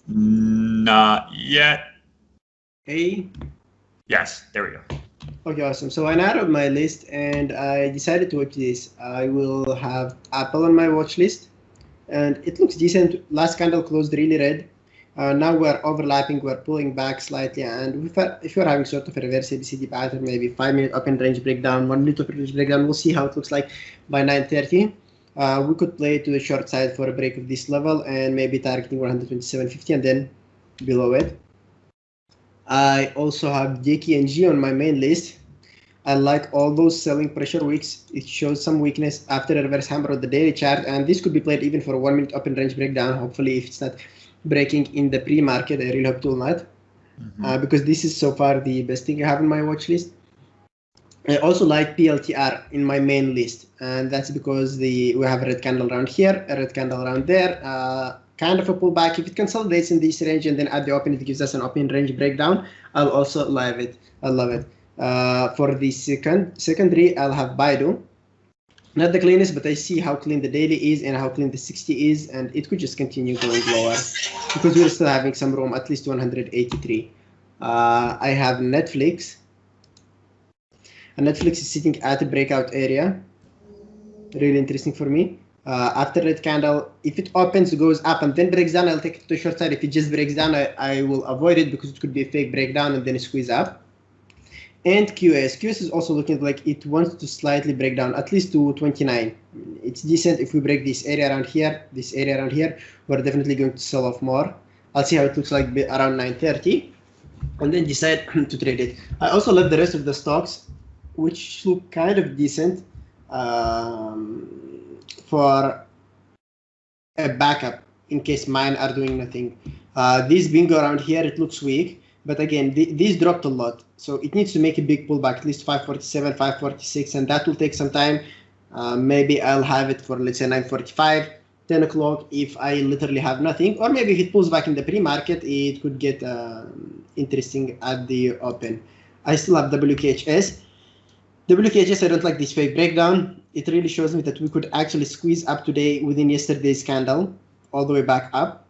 Not yet. A. Yes, there we go. Okay, awesome. So I narrowed my list and I decided to watch this. I will have Apple on my watch list, and it looks decent. Last candle closed really red. Now we're overlapping, we're pulling back slightly, and if you're having sort of a reverse ABCD pattern, maybe 5-minute open range breakdown, 1-minute open range breakdown, we'll see how it looks like by 9:30. We could play to the short side for a break of this level and maybe targeting 127.50 and then below it. I also have JKNG on my main list. I like all those selling pressure wicks. It shows some weakness after a reverse hammer on the daily chart, and this could be played even for a 1-minute open range breakdown. Hopefully, if it's not breaking in the pre-market, I really hope it will not, because this is so far the best thing I have in my watch list. I also like PLTR in my main list, and that's because we have a red candle around here, a red candle around there, kind of a pullback. If it consolidates in this range and then at the open it gives us an open range breakdown, I'll also love it. I love it. For the secondary, I'll have Baidu. Not the cleanest, but I see how clean the daily is and how clean the 60 is, and it could just continue going lower because we're still having some room, at least 183. I have Netflix. And Netflix is sitting at a breakout area. Really interesting for me. After red candle, if it opens, goes up and then breaks down, I'll take it to the short side. If it just breaks down, I will avoid it because it could be a fake breakdown and then a squeeze up. And QS. QS is also looking like it wants to slightly break down, at least to 29. It's decent. If we break this area around here, we're definitely going to sell off more. I'll see how it looks like around 9:30 and then decide to trade it. I also love the rest of the stocks, which look kind of decent for a backup in case mine are doing nothing. This bingo around here, it looks weak, but again, these dropped a lot. So it needs to make a big pullback, at least 547, 546, and that will take some time. Maybe I'll have it for, let's say, 9:45, 10 o'clock if I literally have nothing. Or maybe if it pulls back in the pre-market, it could get interesting at the open. I still have WKHS. WKHS, I don't like this fake breakdown. It really shows me that we could actually squeeze up today within yesterday's candle, all the way back up.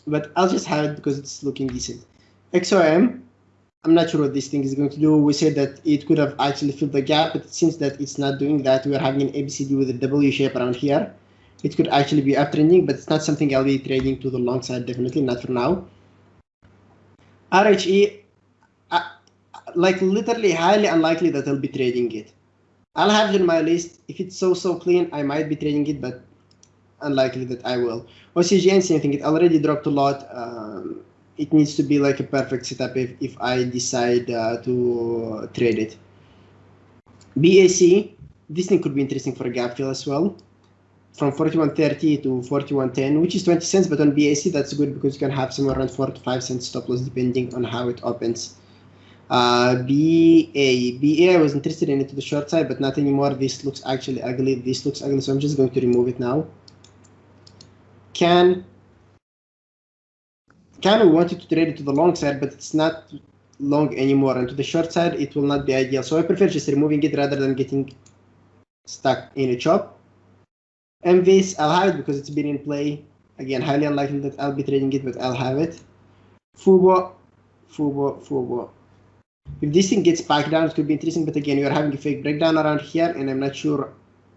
But I'll just have it because it's looking decent. XOM, I'm not sure what this thing is going to do. We said that it could have actually filled the gap, but it seems that it's not doing that. We are having an ABCD with a W shape around here. It could actually be uptrending, but it's not something I'll be trading to the long side, definitely not for now. RHE, like literally highly unlikely that I'll be trading it. I'll have it in my list. If it's so clean, I might be trading it, but unlikely that I will. OCGN, same thing. It already dropped a lot. It needs to be like a perfect setup if I decide to trade it. BAC, this thing could be interesting for a gap fill as well. From 41.30 to 41.10, which is 20 cents, but on BAC that's good because you can have somewhere around 4 to 5 cents stop loss depending on how it opens. BA, I was interested in it to the short side, but not anymore. This looks actually ugly. This looks ugly, so I'm just going to remove it now. Can we wanted to trade it to the long side, but it's not long anymore, and to the short side it will not be ideal. So I prefer just removing it rather than getting stuck in a chop. MVs, I'll have it because it's been in play. Again, highly unlikely that I'll be trading it, but I'll have it. Fubo. If this thing gets back down, it could be interesting, but again, you're having a fake breakdown around here, and I'm not sure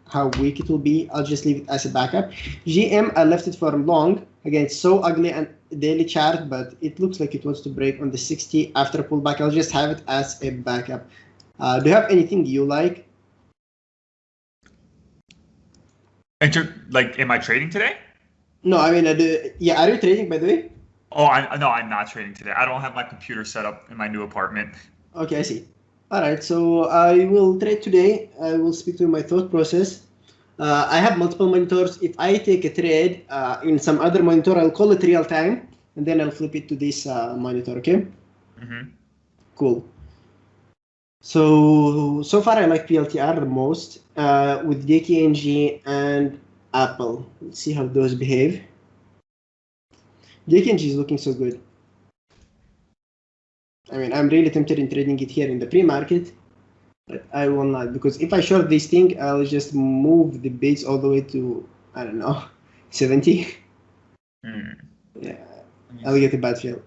how weak it will be. I'll just leave it as a backup. GM, I left it for long. Again, it's so ugly and daily chart, but it looks like it wants to break on the 60 after a pullback. I'll just have it as a backup. Do you have anything you like? Like, am I trading today? No, I mean, yeah, are you trading, by the way? Oh, no, I'm not trading today. I don't have my computer set up in my new apartment. Okay, I see. All right, so I will trade today. I will speak to my thought process. I have multiple monitors. If I take a trade in some other monitor, I'll call it real time, and then I'll flip it to this monitor, okay? Mm-hmm. Cool. So far I like PLTR the most with JKNG and Apple. Let's see how those behave. JKNG is looking so good. I mean, I'm really tempted in trading it here in the pre-market, but I will not, because if I short this thing, I'll just move the bids all the way to, I don't know, 70. Mm. Yeah. I will get a bad feel.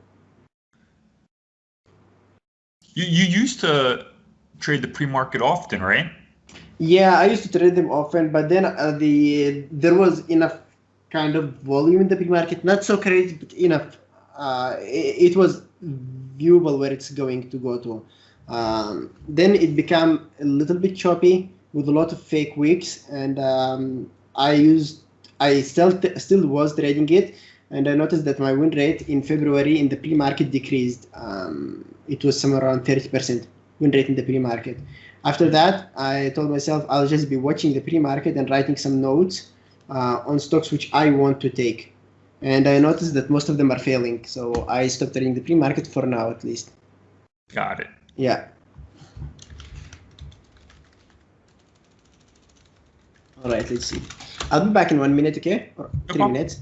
You used to trade the pre-market often, right? Yeah, I used to trade them often, but then there was enough kind of volume in the big market, not so crazy, but enough. It was viewable where it's going to go to. Then it became a little bit choppy with a lot of fake weeks, and I still was trading it, and I noticed that my win rate in February in the pre-market decreased. It was somewhere around 30% win rate in the pre-market. After that, I told myself I'll just be watching the pre-market and writing some notes on stocks which I want to take. And I noticed that most of them are failing, so I stopped trading the pre-market for now, at least. Got it. Yeah. All right, let's see. I'll be back in 1 minute, okay? Or 3 minutes.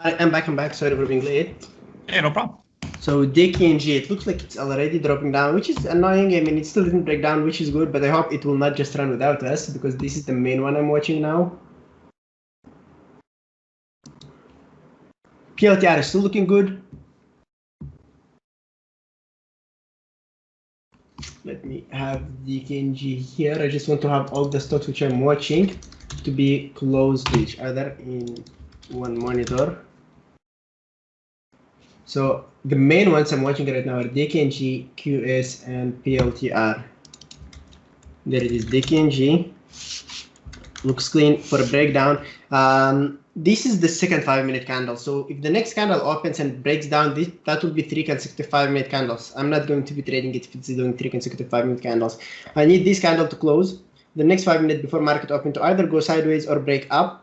I'm back. I'm back. Sorry for being late. Yeah, no problem. So DKNG, it looks like it's already dropping down, which is annoying. I mean, it still didn't break down, which is good, but I hope it will not just run without us because this is the main one I'm watching now. PLTR is still looking good. Let me have DKNG here. I just want to have all the stocks which I'm watching to be close to each other in one monitor. So the main ones I'm watching right now are DKNG, QS, and PLTR. There it is, DKNG. Looks clean for a breakdown. This is the second 5-minute candle. So if the next candle opens and breaks down, that will be 3 consecutive 5-minute candles. I'm not going to be trading it if it's doing 3 consecutive 5-minute candles. I need this candle to close the next 5 minutes before market open to either go sideways or break up.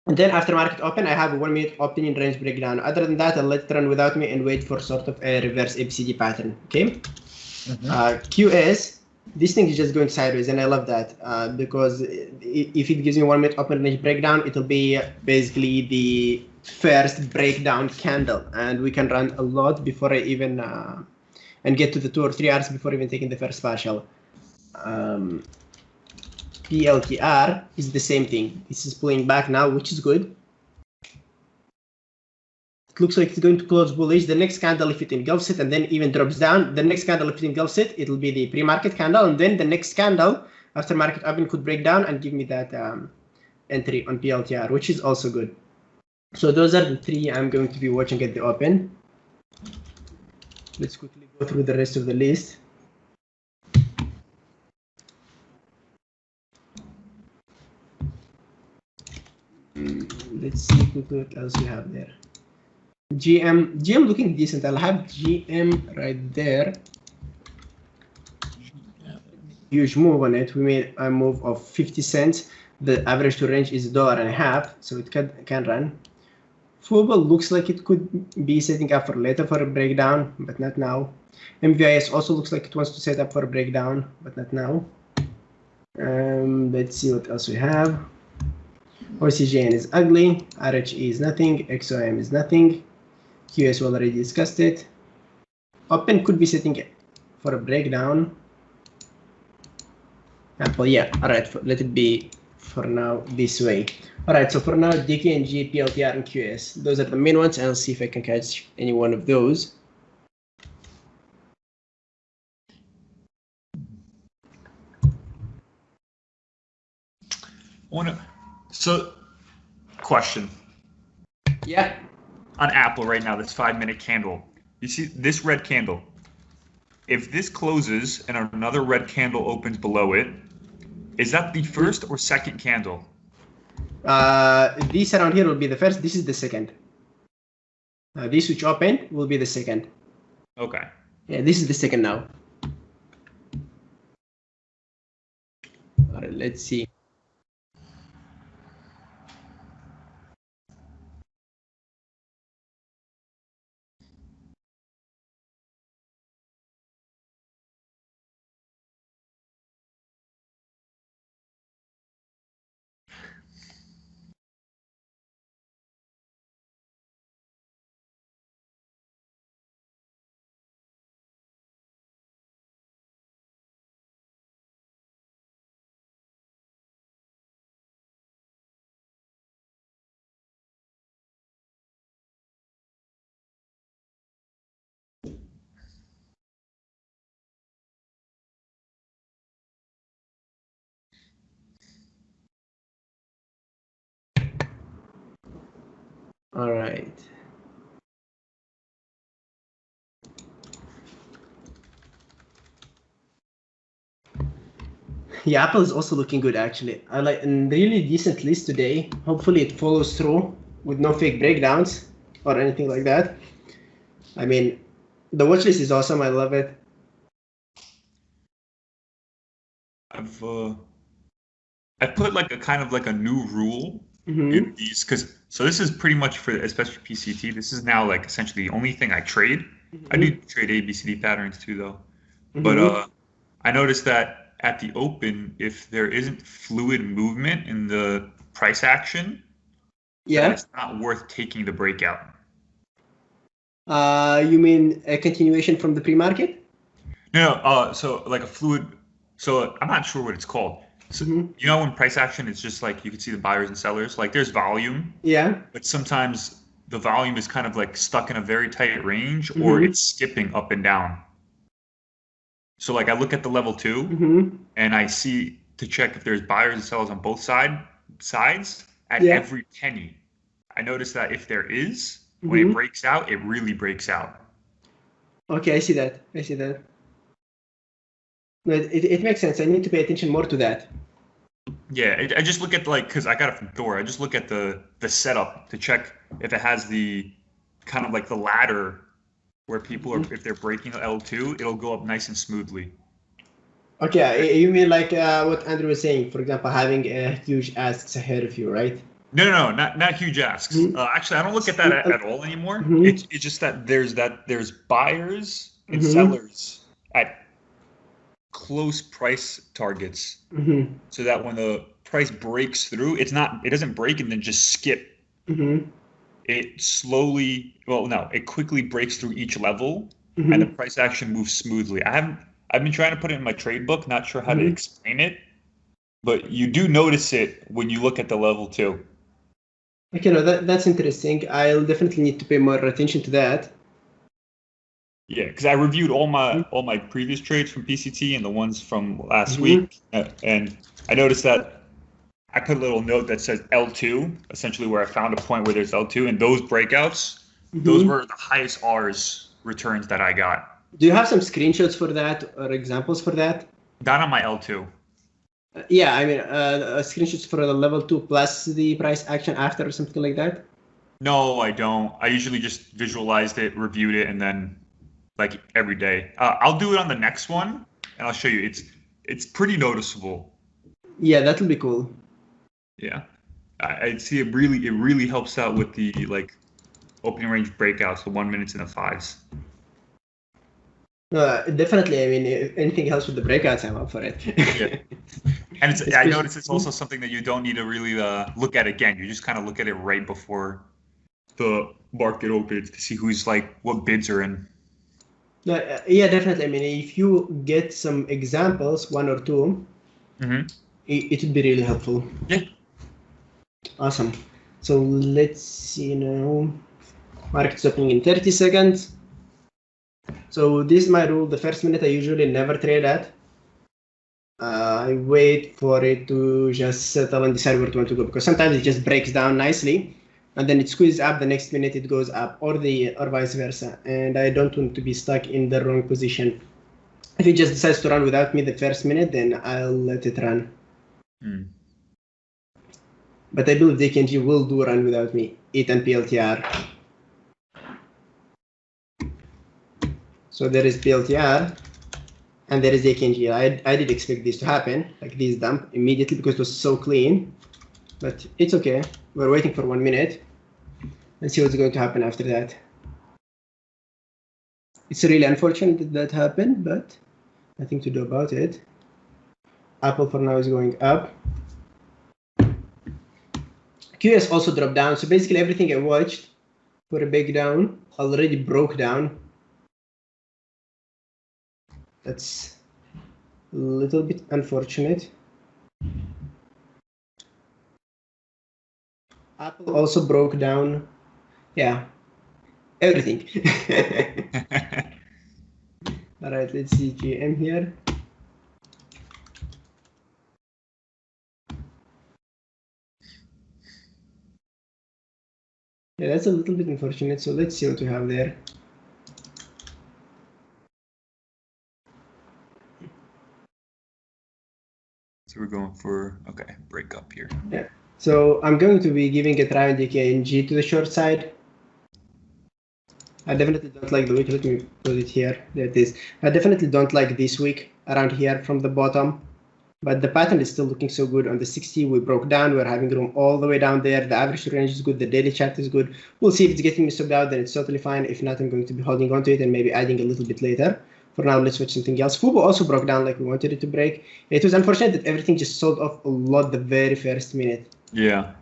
And then after market open, I have a 1 minute opinion range breakdown. Other than that, I'll let it run without me and wait for sort of a reverse ABCD pattern. Okay. QS. This thing is just going sideways, and I love that because if it gives me 1 minute open range breakdown, it'll be basically the first breakdown candle, and we can run a lot before I even and get to the 2 or 3 hours before even taking the first partial. PLTR is the same thing. This is pulling back now, which is good. It looks like it's going to close bullish. The next candle, if it engulfs it and then even drops down, the next candle, if it engulfs it, it'll be the pre-market candle. And then the next candle after market open could break down and give me that entry on PLTR, which is also good. So those are the 3 I'm going to be watching at the open. Let's quickly go through the rest of the list. Let's see what else we have there. GM looking decent. I'll have GM right there. Huge move on it. We made a move of 50 cents. The average to range is $1.50, so it can run. FUBO looks like it could be setting up for later for a breakdown, but not now. MVIS also looks like it wants to set up for a breakdown, but not now. Let's see what else we have. OCGN is ugly. RHE is nothing. XOM is nothing. QS we already discussed it. Open could be setting for a breakdown. Apple, yeah. All right, let it be for now this way. All right, so for now, DKNG, PLTR, and QS. Those are the main ones. I'll see if I can catch any one of those. So, question. Yeah. On Apple right now, this 5-minute candle. You see this red candle. If this closes and another red candle opens below it, is that the first or second candle? This around here will be the first. This is the second. This which opened will be the second. Okay. Yeah, this is the second now. All right, let's see. All right. Yeah, Apple is also looking good actually. I like a really decent list today. Hopefully it follows through with no fake breakdowns or anything like that. I mean, the watch list is awesome. I love it. I put like a kind of like a new rule in these because so this is pretty much for especially PCT. This is now like essentially the only thing I trade. I do trade ABCD patterns too though, but I noticed that at the open, if there isn't fluid movement in the price action, that Yeah. it's not worth taking the breakout. You mean a continuation from the pre-market? No, so like a fluid. So I'm not sure what it's called. So, you know, when price action, it's just like you can see the buyers and sellers. Like there's volume, Yeah. but sometimes the volume is kind of like stuck in a very tight range, or it's skipping up and down. So like I look at the level 2, and I see to check if there's buyers and sellers on both sides at Yeah. every penny. I notice that if there is, when it breaks out, it really breaks out. Okay, I see that. I see that. No, it makes sense. I need to pay attention more to that. Yeah, I just look at like because I got it from Thor. I just look at the setup to check if it has the kind of like the ladder where people are if they're breaking L2, it'll go up nice and smoothly. Okay, you mean like what Andrew was saying, for example, having huge asks ahead of you, right? No, not huge asks. Actually, I don't look at that at all anymore. It's just that there's buyers and sellers at close price targets, so that when the price breaks through, it doesn't break and then just skip. It slowly, well, no, it quickly breaks through each level, and the price action moves smoothly. I've been trying to put it in my trade book, not sure how to explain it, but you do notice it when you look at the level 2. Okay, no, that's interesting. I'll definitely need to pay more attention to that. Yeah, because I reviewed all my previous trades from PCT and the ones from last week, and I noticed that I put a little note that says L2, essentially where I found a point where there's L2, and those breakouts, those were the highest R's returns that I got. Do you have some screenshots for that or examples for that? Not on my L2. Yeah, I mean, screenshots for the level 2 plus the price action after or something like that? No, I don't. I usually just visualized it, reviewed it, and then like every day. I'll do it on the next one, and I'll show you. It's pretty noticeable. Yeah, that'll be cool. Yeah, I see it really helps out with the like opening range breakouts, the 1 minutes and the 5s. Definitely. I mean, if anything helps with the breakouts, I'm up for it. Yeah. And I notice it's also something that you don't need to really look at again. You just kind of look at it right before the market opens to see who's like what bids are in. Yeah, definitely. I mean, if you get some examples, 1 or 2, it would be really helpful. Yeah. Awesome. So let's see now. Market's opening in 30 seconds. So this is my rule. The first minute I usually never trade at. I wait for it to just settle and decide where to want to go, because sometimes it just breaks down nicely and then it squeezes up, the next minute it goes up, or vice versa, and I don't want to be stuck in the wrong position. If it just decides to run without me the first minute, then I'll let it run. But I believe DKNG will do run without me, it and PLTR. So there is PLTR and there is DKNG. I did expect this to happen, like this dump immediately, because it was so clean, but it's okay. We're waiting for 1 minute and see what's going to happen after that. It's really unfortunate that happened, but nothing to do about it. Apple for now is going up. QS also dropped down, so basically everything I watched for a big down already broke down. That's a little bit unfortunate. Apple also broke down, yeah, everything. All right, let's see GM here. Yeah, that's a little bit unfortunate. So let's see what we have there. So we're going for, okay, break up here. Yeah. So I'm going to be giving a try on DKNG to the short side. I definitely don't like the wick. Let me put it here. There it is. I definitely don't like this wick around here from the bottom. But the pattern is still looking so good. On the 60, we broke down. We're having room all the way down there. The average range is good. The daily chart is good. We'll see if it's getting me subbed out, then it's totally fine. If not, I'm going to be holding on to it and maybe adding a little bit later. For now, let's watch something else. Fubo also broke down like we wanted it to break. It was unfortunate that everything just sold off a lot the very first minute. Yeah.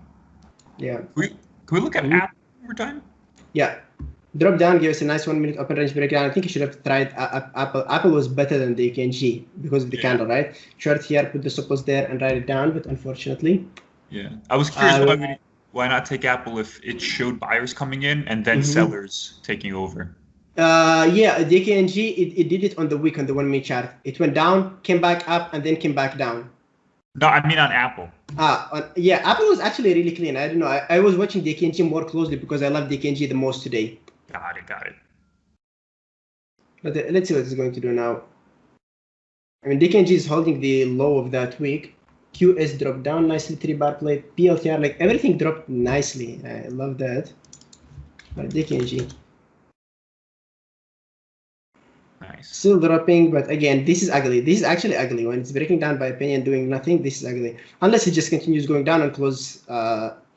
Yeah. Can we look at Apple one more time? Yeah. Drop down, give us a nice 1 minute open range breakdown. I think you should have tried Apple. Apple was better than the KNG because of the candle, right? Short here, put the stop loss there and write it down, but unfortunately. Yeah. I was curious why not take Apple if it showed buyers coming in and then sellers taking over? Yeah, the KNG, it did it on the week on the 1 minute chart. It went down, came back up, and then came back down. No, I mean on Apple. Yeah, Apple was actually really clean. I don't know. I was watching the KNG more closely because I love the KNG the most today. Got it. But let's see what it's going to do now. I mean, DKNG is holding the low of that week. QS dropped down nicely, 3-bar plate. PLTR, like everything dropped nicely. I love that. But DKNG. Nice. Still dropping, but again, this is ugly. This is actually ugly. When it's breaking down by opinion, doing nothing, this is ugly. Unless it just continues going down and close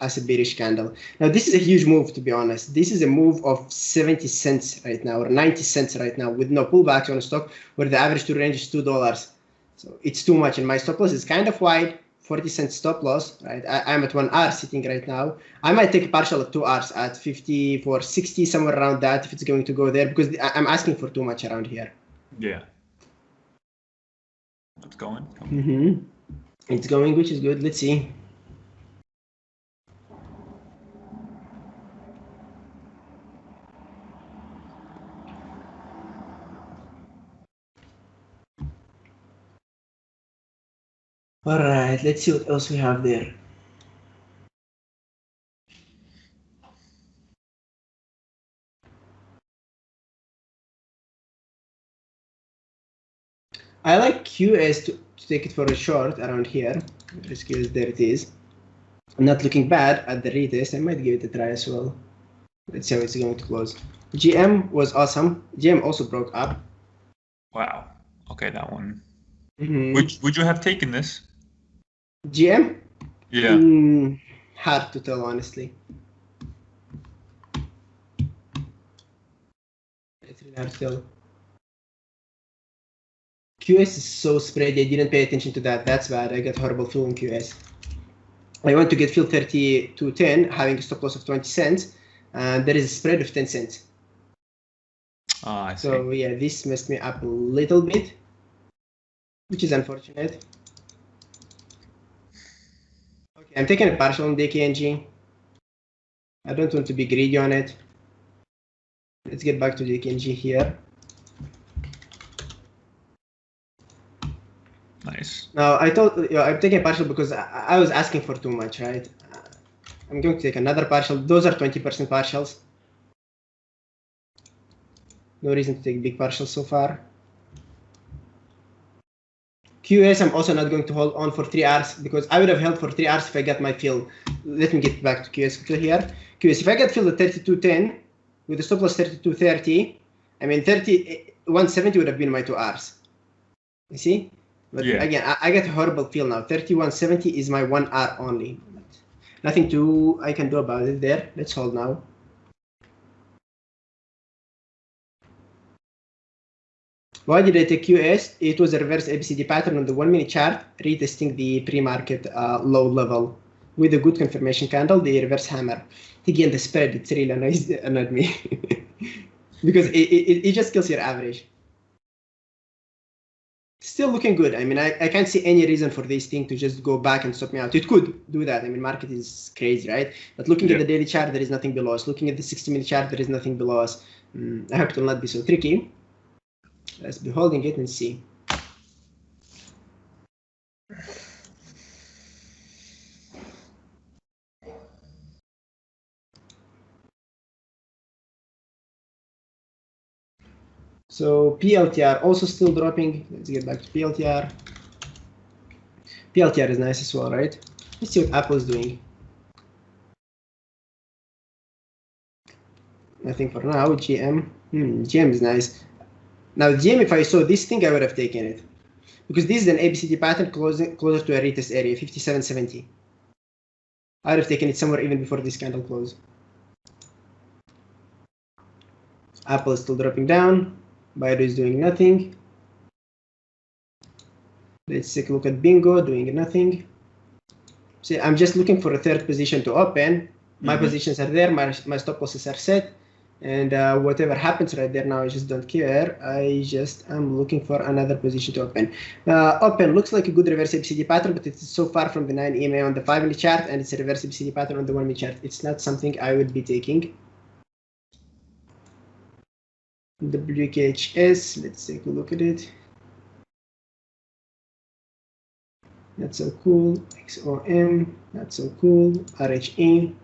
as a bearish candle. Now, this is a huge move, to be honest. This is a move of 70 cents right now, or 90 cents right now, with no pullbacks on a stock where the average to range is $2. So it's too much. And my stop loss is kind of wide, 40 cents stop loss, right? I'm at 1 hour sitting right now. I might take a partial at 2 hours at 54, 60, somewhere around that if it's going to go there, because I'm asking for too much around here. Yeah. It's going. It's going, which is good. Let's see. All right, let's see what else we have there. I like QS to take it for a short around here. QS, there it is. Not looking bad at the retest. I might give it a try as well. Let's see how it's going to close. GM was awesome. GM also broke up. Wow. Okay, that one. Would you have taken this? GM? Yeah. Hard to tell, honestly. It's really hard to tell. QS is so spready. I didn't pay attention to that. That's bad. I got horrible feel in QS. I want to get fill 30 to 10, having a stop loss of 20 cents. And there is a spread of 10 cents. I see. So yeah, this messed me up a little bit, which is unfortunate. Okay, I'm taking a partial on DKNG. I don't want to be greedy on it. Let's get back to DKNG here. Nice. Now I thought I'm taking a partial because I was asking for too much, right? I'm going to take another partial. Those are 20% partials. No reason to take big partials so far. QS, I'm also not going to hold on for 3 hours because I would have held for 3 hours if I got my fill. Let me get back to QS quickly here. QS, if I get filled at 32.10 with the stop loss 32.30, I mean 31.70 would have been my 2 hours. You see? But again, I get a horrible feel now. 31.70 is my 1 hour only. Nothing I can do about it there. Let's hold now. Why did I take QS? It was a reverse ABCD pattern on the 1 minute chart, retesting the pre-market low level with a good confirmation candle, the reverse hammer. Again, the spread, it's really annoyed me because it just kills your average. Still looking good. I mean, I can't see any reason for this thing to just go back and stop me out. It could do that. I mean, market is crazy, right? But looking at the daily chart, there is nothing below us. Looking at the 60-minute chart, there is nothing below us. I hope it will not be so tricky. Let's be holding it and see. So PLTR also still dropping. Let's get back to PLTR. PLTR is nice as well, right? Let's see what Apple is doing. Nothing for now. GM. GM is nice. Now GM, if I saw this thing, I would have taken it. Because this is an ABCD pattern closer to a retest area, 57.70. I would have taken it somewhere even before this candle close. Apple is still dropping down. Baidu is doing nothing. Let's take a look at Bingo, doing nothing. See, I'm just looking for a third position to open My positions are there, my stop losses are set, and whatever happens right there now, I just don't care. I just am looking for another position to open. Open looks like a good reverse ABCD pattern, but it's so far from the 9 EMA on the 5-minute chart, and it's a reverse ABCD pattern on the 1-minute chart. It's not something I would be taking. WKHS, let's take a look at it. Not so cool. XOM, not so cool. RHE.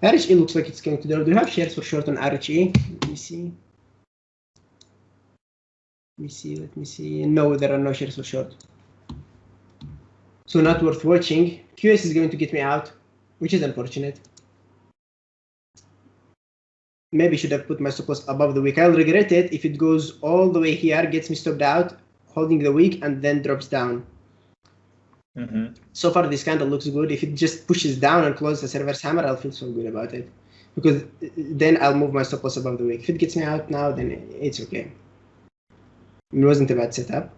RHE looks like it's going to do. Do you have shares for short on RHE? Let me see. Let me see. No, there are no shares for short. So not worth watching. QS is going to get me out, which is unfortunate. Maybe should have put my stop loss above the wick. I'll regret it if it goes all the way here, gets me stopped out, holding the wick, and then drops down. So far, this candle looks good. If it just pushes down and closes as a reverse hammer, I'll feel so good about it. Because then I'll move my stop loss above the wick. If it gets me out now, then it's okay. It wasn't a bad setup.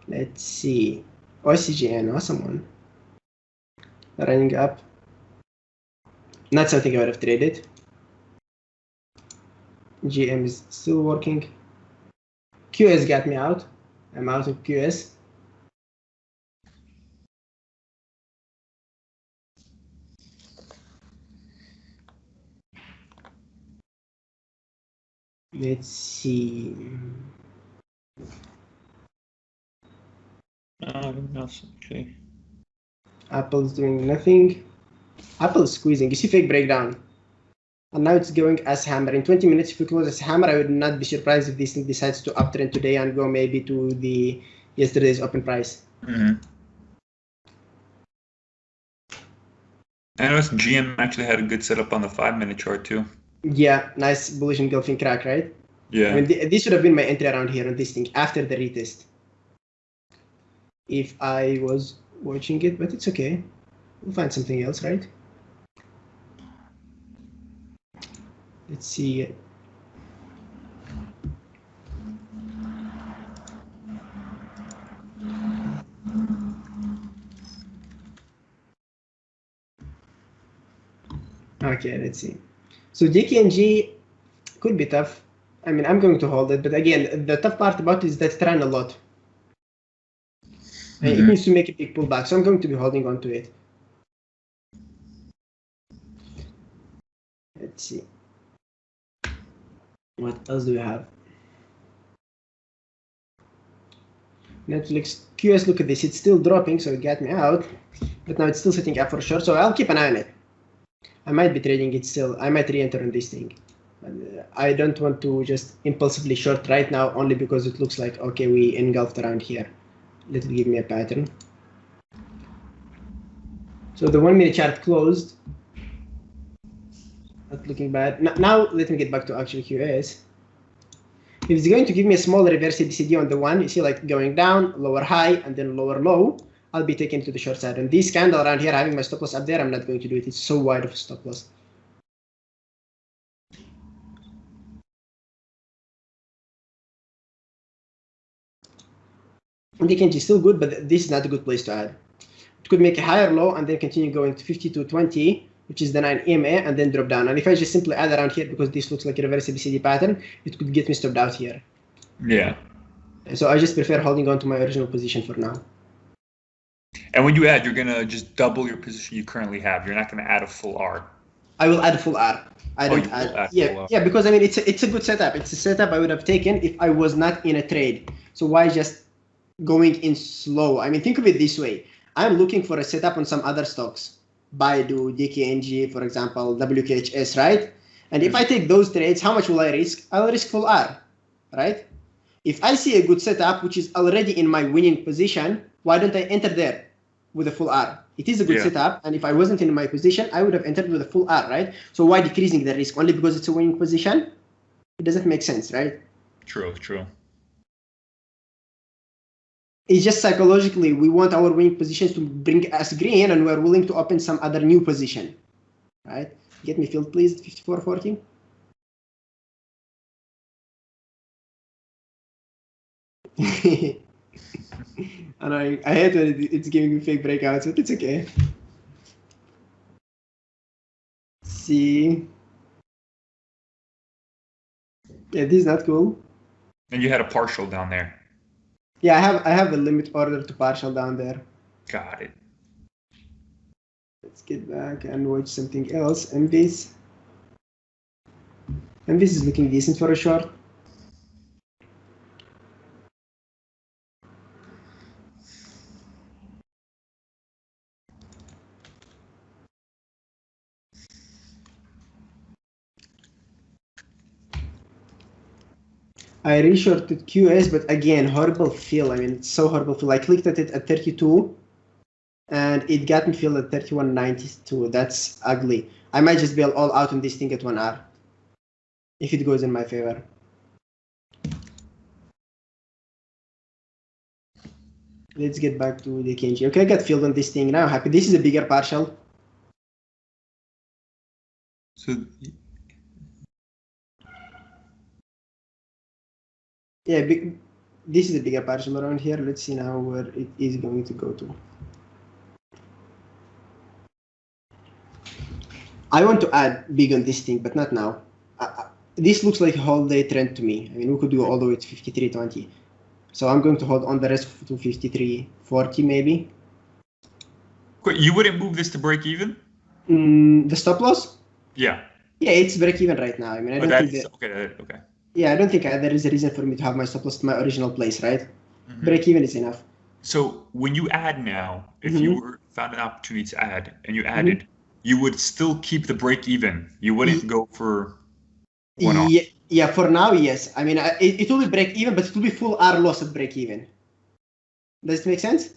Let's see. OCGN, awesome one. Running up. Not something I would have traded. GM is still working. QS got me out. I'm out of QS. Let's see. Okay. Apple's doing nothing. Apple's squeezing. You see fake breakdown. And now it's going as hammer. In 20 minutes, if we close as hammer, I would not be surprised if this thing decides to uptrend today and go maybe to the yesterday's open price. I noticed GM actually had a good setup on the 5-minute chart too. Yeah, nice bullish engulfing crack, right? Yeah. I mean, this should have been my entry around here on this thing after the retest. If I was watching it, but it's okay. We'll find something else, right? Let's see. Okay, let's see. So DKNG could be tough. I mean, I'm going to hold it, but again, the tough part about it is that it ran a lot. It needs to make a big pullback, so I'm going to be holding on to it. Let's see. What else do we have? Netflix QS, look at this. It's still dropping, so it got me out. But now it's still sitting up for short, so I'll keep an eye on it. I might be trading it still. I might re-enter on this thing. I don't want to just impulsively short right now only because it looks like, okay, we engulfed around here. Let it give me a pattern. So the 1-minute chart closed. Not looking bad. Now let me get back to actual QS. If it's going to give me a small reverse ABCD on the one, you see like going down, lower high, and then lower low, I'll be taken to the short side. And this candle around here, having my stop loss up there, I'm not going to do it. It's so wide of a stop loss. And the Kenji is still good, but this is not a good place to add. It could make a higher low and then continue going to 52.20, which is the 9 EMA, and then drop down. And if I just simply add around here, because this looks like a reverse ABCD pattern, it could get me stopped out here. Yeah. So I just prefer holding on to my original position for now. And when you add, you're going to just double your position you currently have. You're not going to add a full R. I will add a full R. I don't add. Yeah, because I mean, it's a good setup. It's a setup I would have taken if I was not in a trade. So why just going in slow? I mean, think of it this way. I'm looking for a setup on some other stocks. Baidu, DKNG, for example, WKHS, right? And if I take those trades, how much will I risk? I'll risk full R, right? If I see a good setup, which is already in my winning position, why don't I enter there with a full R? It is a good setup, and if I wasn't in my position, I would have entered with a full R, right? So why decreasing the risk? Only because it's a winning position? It doesn't make sense, right? True, true. It's just psychologically, we want our winning positions to bring us green, and we're willing to open some other new position, right? Get me filled, please, 54.40. And I hate when it's giving me fake breakouts, but it's okay. See. Yeah, this is not cool. And you had a partial down there. Yeah, I have a limit order to partial down there. Got it. Let's get back and watch something else. MVs is looking decent for a short. I reshorted QS, but again, horrible fill. I mean, it's so horrible fill. I clicked at it at 32, and it got me filled at 31.92. That's ugly. I might just bail all out on this thing at 1R if it goes in my favor. Let's get back to the Kenji. Okay, I got filled on this thing now. Happy. This is a bigger partial. So. Yeah, this is a bigger partial around here. Let's see now where it is going to go to. I want to add big on this thing, but not now. This looks like a whole day trend to me. I mean, we could go all the way to 53.20. So I'm going to hold on the rest to 53.40 maybe. Wait, you wouldn't move this to break even? The stop loss? Yeah. Yeah, it's break even right now. I mean, I don't think okay. Yeah, I don't think there is a reason for me to have my stop loss to my original place, right? Mm-hmm. Break even is enough. So when you add now, if you found an opportunity to add and you added, you would still keep the break even. You wouldn't go for one off. Yeah, for now, yes. I mean, it will be break even, but it will be full R loss at break even. Does it make sense?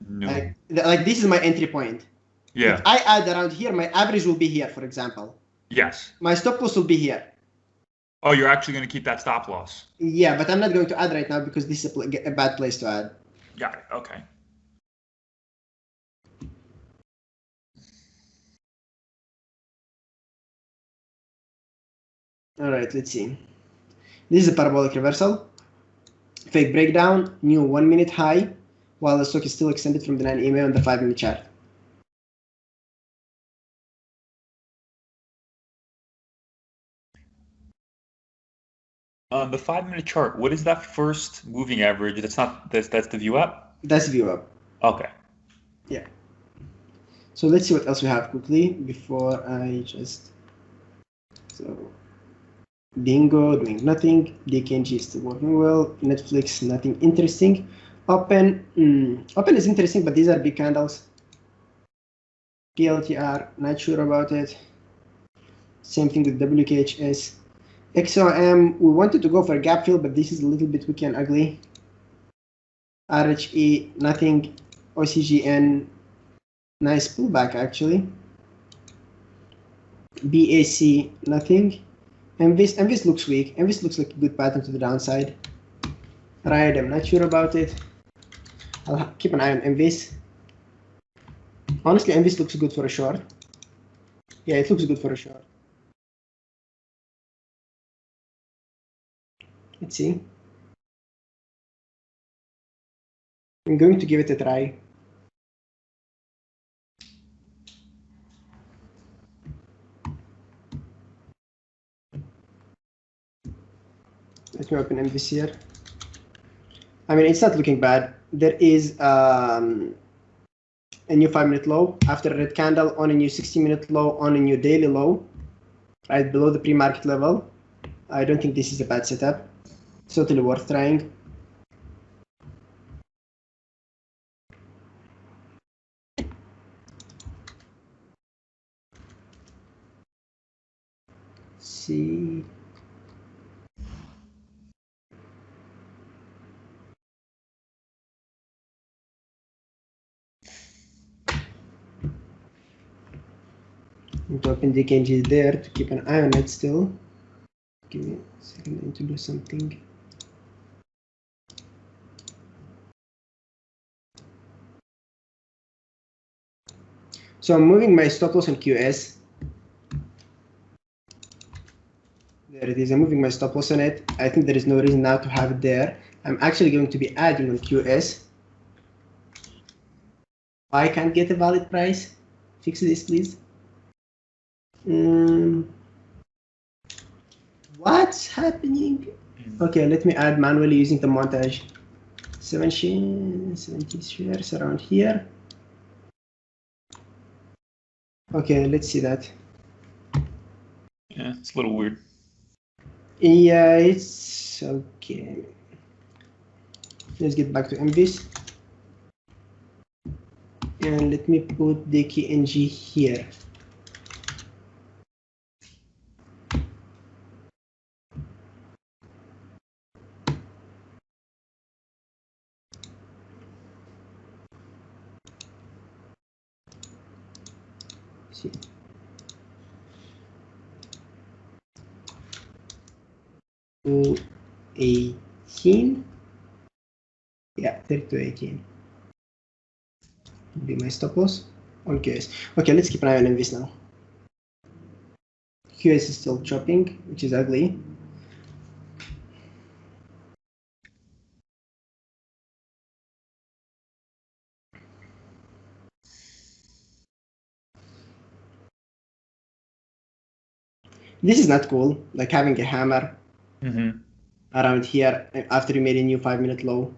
No. Like this is my entry point. Yeah. If I add around here, my average will be here, for example. Yes. My stop loss will be here. Oh, you're actually going to keep that stop loss? Yeah, but I'm not going to add right now because this is a bad place to add. Got it. Okay. All right, let's see. This is a parabolic reversal. Fake breakdown, new 1 minute high, while the stock is still extended from the 9 EMA on the 5-minute chart. On the 5-minute chart, what is that first moving average? That's the view up? That's view up. Okay. Yeah. So let's see what else we have quickly before I just... So, Bingo doing nothing. DKNG is still working well. Netflix, nothing interesting. Open is interesting, but these are big candles. PLTR, not sure about it. Same thing with WKHS. XOM, we wanted to go for a gap fill, but this is a little bit weak and ugly. RHE, nothing. OCGN, nice pullback actually. BAC, nothing. MVIS looks weak. MVIS looks like a good pattern to the downside. Right, I'm not sure about it. I'll keep an eye on MVIS. Honestly, MVIS looks good for a short. Yeah, it looks good for a short. Let's see. I'm going to give it a try. Let me open MVIS here. I mean, it's not looking bad. There is a new 5-minute low after a red candle on a new 60-minute low on a new daily low, right below the pre-market level. I don't think this is a bad setup. It's totally worth trying. See. I'm to open DKNG there to keep an eye on it still. Give me a second, I need to do something. So I'm moving my stop loss on QS. There it is, I'm moving my stop loss on it. I think there is no reason now to have it there. I'm actually going to be adding on QS. I can't get a valid price. Fix this, please. What's happening? Okay, let me add manually using the montage. 70 shares around here. Okay, let's see that. Yeah, it's a little weird. Yeah, it's okay. Let's get back to MVs. And let me put the KNG here. See. To 18. Yeah, 30 to 18. Be my stop loss on QS. Okay, let's keep an eye on MVs now. QS is still chopping, which is ugly. This is not cool, like having a hammer around here after you made a new 5-minute low.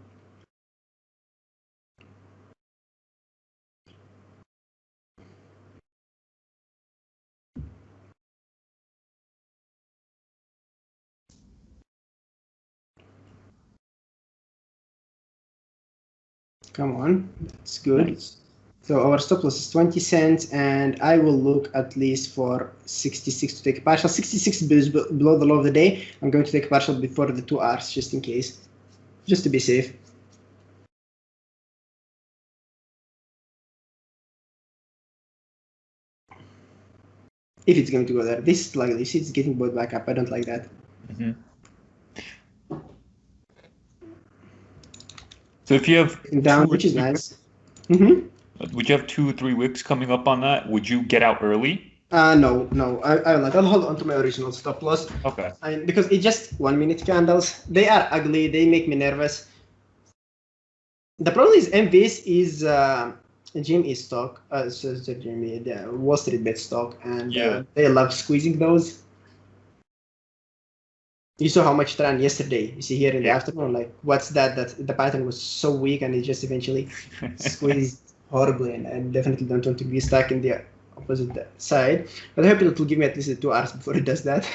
Come on, that's good. Nice. So our stop loss is 20 cents, and I will look at least for 66 to take a partial. 66 is below the low of the day. I'm going to take a partial before the 2 hours, just in case, just to be safe. If it's going to go there. This is like, you see, it's getting bought back up. I don't like that. So if you have down, which is nice. Would you have 2 or 3 wicks coming up on that? Would you get out early? No. I'll hold on to my original stop loss. Okay. Because it's just 1-minute candles. They are ugly. They make me nervous. The problem is MVS is GME stock. GME, the Wall Street bet stock, and they love squeezing those. You saw how much it ran yesterday. You see here in the afternoon, like what's that? That the pattern was so weak, and it just eventually squeezed horribly. And I definitely don't want to be stuck in the opposite side. But I hope it will give me at least 2 hours before it does that.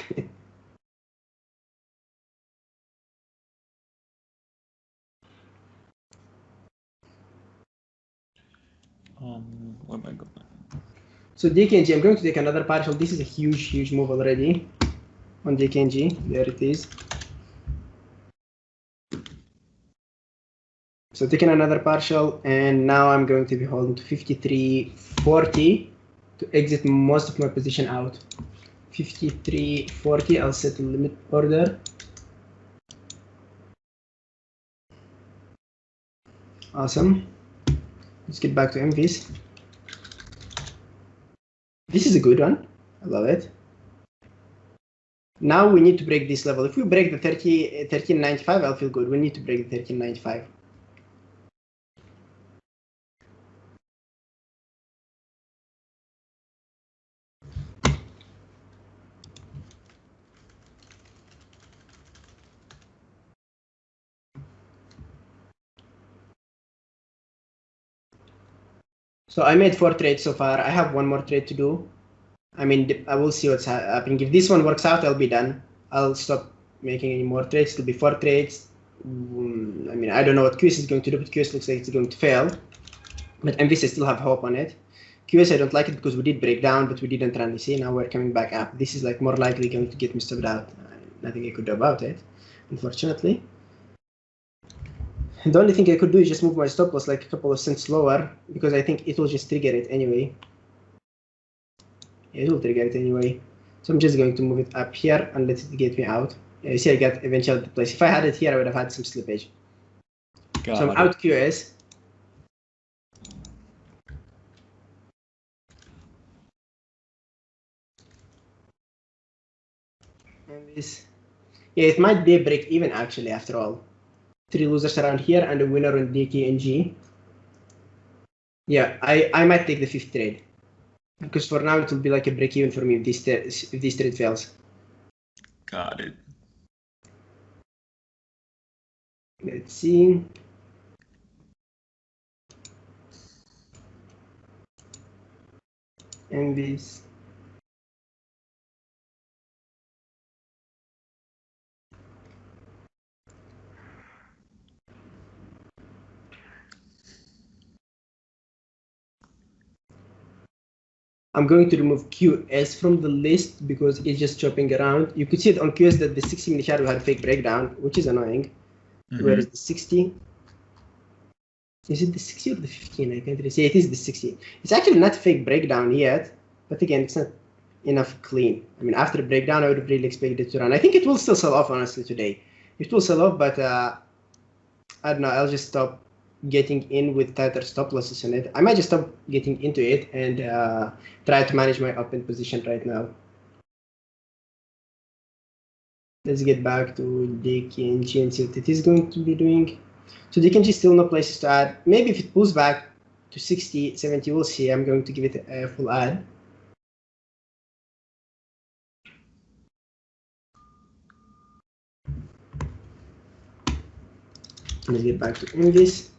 Where am I going? So DKNG, I'm going to take another partial. This is a huge move already on DKNG. There it is. So taking another partial, and now I'm going to be holding to 53.40 to exit most of my position out. 53.40, I'll set a limit order. Awesome. Let's get back to MVs. This is a good one. I love it. Now we need to break this level. If we break the 13.95, I'll feel good. We need to break the 13.95. So I made 4 trades so far. I have 1 more trade to do. I mean, I will see what's happening. If this one works out, I'll be done. I'll stop making any more trades. It'll be 4 trades. I mean, I don't know what QS is going to do, but QS looks like it's going to fail. But MVC I still have hope on it. QS, I don't like it because we did break down, but we didn't run. You see, now we're coming back up. This is like more likely going to get me stopped out. Nothing I could do about it, unfortunately. The only thing I could do is just move my stop loss like a couple of cents lower, because I think it will just trigger it anyway. It will trigger it anyway. So I'm just going to move it up here and let it get me out. You see, I got eventually the place. If I had it here, I would have had some slippage. So I'm out QS. And this, yeah, it might be a break even actually after all. 3 losers around here and a winner on DK and G. Yeah, I might take the 5th trade. Because for now it will be like a break even for me if this trade fails. Got it. Let's see. And this. I'm going to remove QS from the list because it's just chopping around. You could see it on QS that the 60 minute shadow had a fake breakdown, which is annoying. Where is the 60? Is it the 60 or the 15? I can't really see. It is the 60. It's actually not fake breakdown yet, but again, it's not enough clean. I mean, after the breakdown, I would have really expected it to run. I think it will still sell off, honestly, today. It will sell off, but I don't know. I'll just stop getting in with tighter stop losses on it. I might just stop getting into it and try to manage my open position right now. Let's get back to DKNG and see what it is going to be doing. So DKNG still no places to add. Maybe if it pulls back to 60, 70, we'll see. I'm going to give it a full add. Let's get back to MVIS.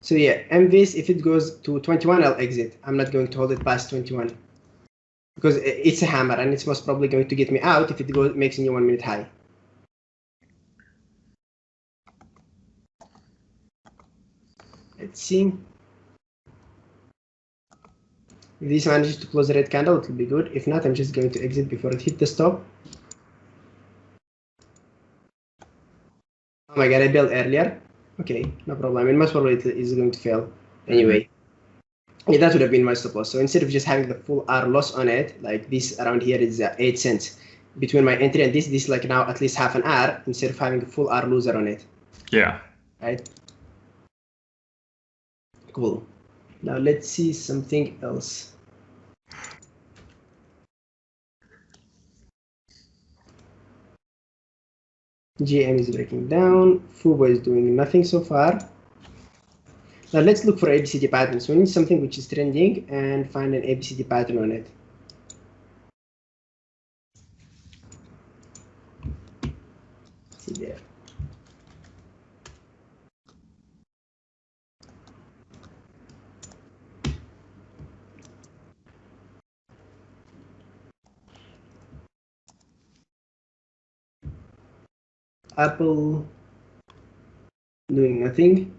So yeah, MVIS, if it goes to 21, I'll exit. I'm not going to hold it past 21 because it's a hammer and it's most probably going to get me out if it makes a new 1 minute high. Let's see. If this manages to close the red candle, it will be good. If not, I'm just going to exit before it hit the stop. Oh my god, I built earlier. Okay, no problem. I mean, most probably it is going to fail anyway. Yeah, that would have been my stop loss. So instead of just having the full R loss on it, like this around here is 8 cents. Between my entry and this like now at least half an R instead of having a full R loser on it. Yeah. Right? Cool. Now let's see something else. GM is breaking down. Fubo is doing nothing so far. Now let's look for ABCD patterns. We need something which is trending and find an ABCD pattern on it. See there. Apple doing nothing.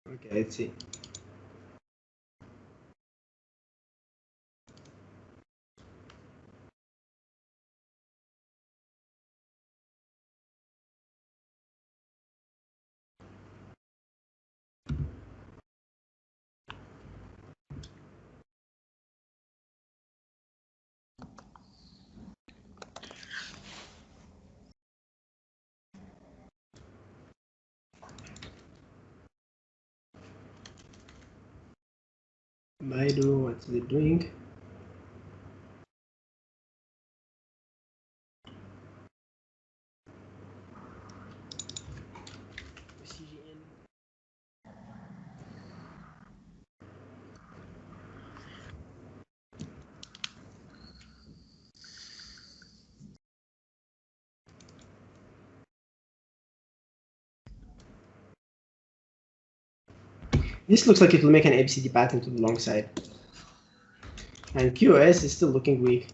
Okay, let's see. Baidu, what's it doing? This looks like it will make an ABCD pattern to the long side. And QoS is still looking weak.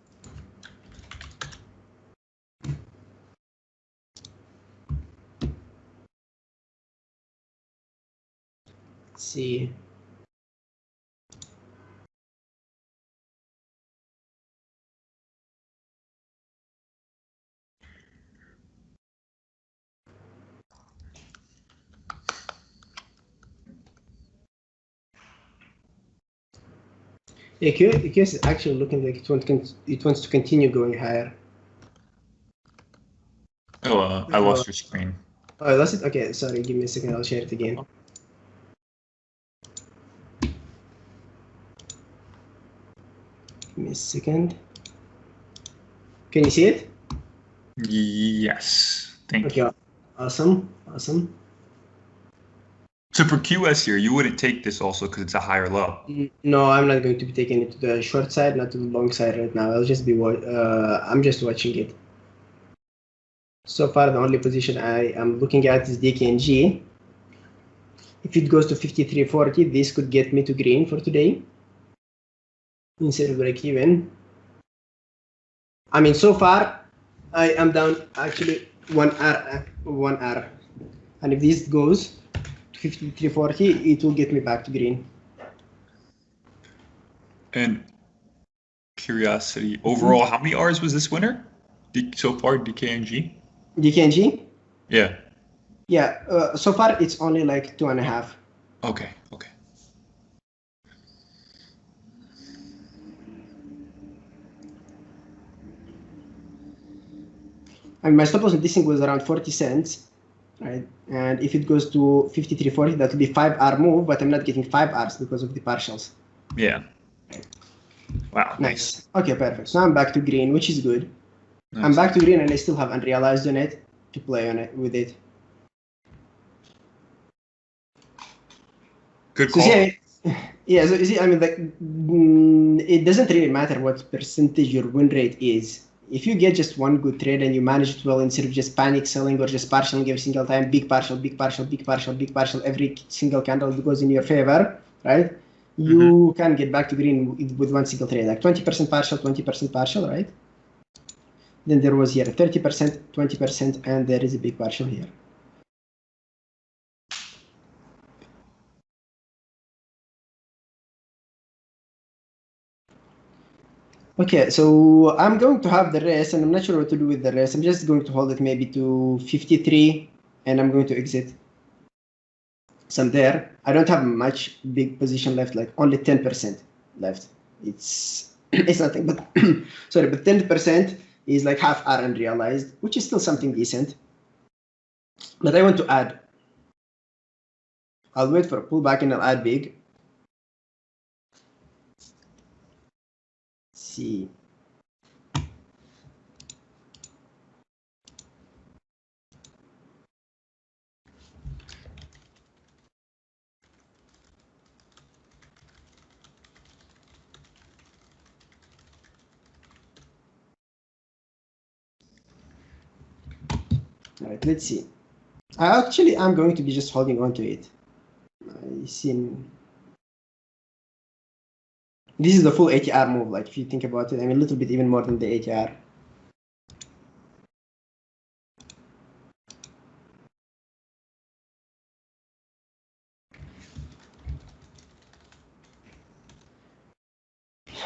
Let's see. Yeah, QS is actually looking like it wants to continue going higher. Oh, I lost your screen. Oh, I lost it? Okay, sorry. Give me a second. I'll share it again. Give me a second. Can you see it? Yes. Thank you. Awesome. So for QS here, you wouldn't take this also because it's a higher low. No, I'm not going to be taking it to the short side, not to the long side right now. I'll just be I'm just watching it. So far, the only position I am looking at is DKNG. If it goes to 53.40, this could get me to green for today instead of break even. I mean, so far, I am down actually 1R. And if this goes to 53.40, it will get me back to green. And curiosity, overall, how many R's was this winner so far, DKNG? DKNG? Yeah. Yeah, so far it's only like 2.5. Okay. And my stop loss on this thing was around 40 cents, right? And if it goes to 53.40, that will be 5R move, but I'm not getting 5Rs because of the partials. Yeah. Wow. Nice. Okay, perfect. So I'm back to green, which is good. Nice. I'm back to green, and I still have unrealized on it to play on it with it. Good call. So yeah, so you see, I mean, like, it doesn't really matter what percentage your win rate is. If you get just one good trade and you manage it well instead of just panic selling or just partialing every single time, big partial, every single candle that goes in your favor, right? You can get back to green with one single trade, like 20% partial, right? Then there was here 30%, 20%, and there is a big partial here. Okay, so I'm going to have the rest, and I'm not sure what to do with the rest. I'm just going to hold it maybe to 53, and I'm going to exit. So I'm there. I don't have much big position left, like only 10% left. It's nothing, but sorry, but 10% is like half R unrealized, which is still something decent. But I want to add. I'll wait for a pullback and I'll add big. Let's see. All right, let's see. I'm going to be just holding on to it. I see. This is the full ATR move, like if you think about it, I mean a little bit even more than the ATR.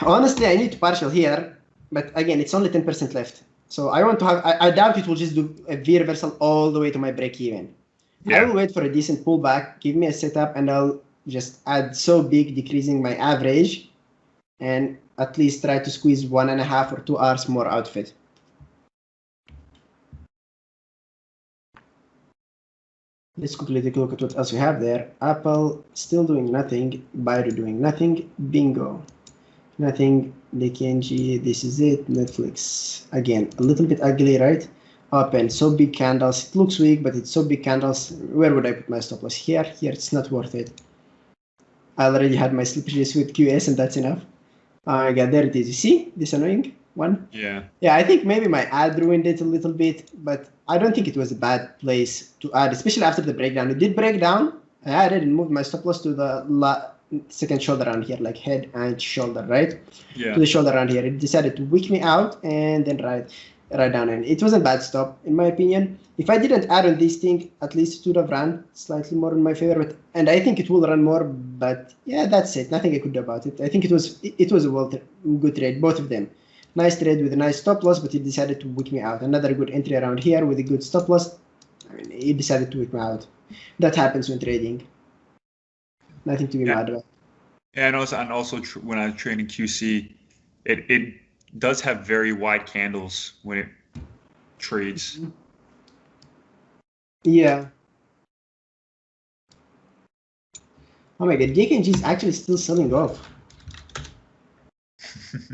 Honestly, I need to partial here, but again, it's only 10% left. So I want to have, I doubt it will just do a V reversal all the way to my break even. Yeah. I will wait for a decent pullback, give me a setup, and I'll just add so big, decreasing my average, and at least try to squeeze 1.5 or 2 hours more out of it. Let's quickly take a look at what else we have there. Apple still doing nothing, Baidu doing nothing, bingo. Nothing, DKNG, this is it, Netflix. Again, a little bit ugly, right? Open, so big candles. It looks weak, but it's so big candles. Where would I put my stop loss? Here, it's not worth it. I already had my slippages with QS, and that's enough. Oh my god, there it is. You see this annoying one? Yeah. Yeah, I think maybe my ad ruined it a little bit, but I don't think it was a bad place to add, especially after the breakdown. It did break down. I added and moved my stop loss to the second shoulder around here, like head and shoulder, right? Yeah. To the shoulder around here. It decided to wick me out and then right down. And it wasn't a bad stop, in my opinion. If I didn't add on this thing, at least it would have run slightly more in my favor. And I think it will run more, but yeah, that's it. Nothing I could do about it. I think it was a good trade, both of them. Nice trade with a nice stop loss, but it decided to wick me out. Another good entry around here with a good stop loss. I mean, it decided to wick me out. That happens when trading. Nothing to be mad about. Yeah, and also when I train in QC, it does have very wide candles when it trades. Yeah. Oh my god, DKNG is actually still selling off.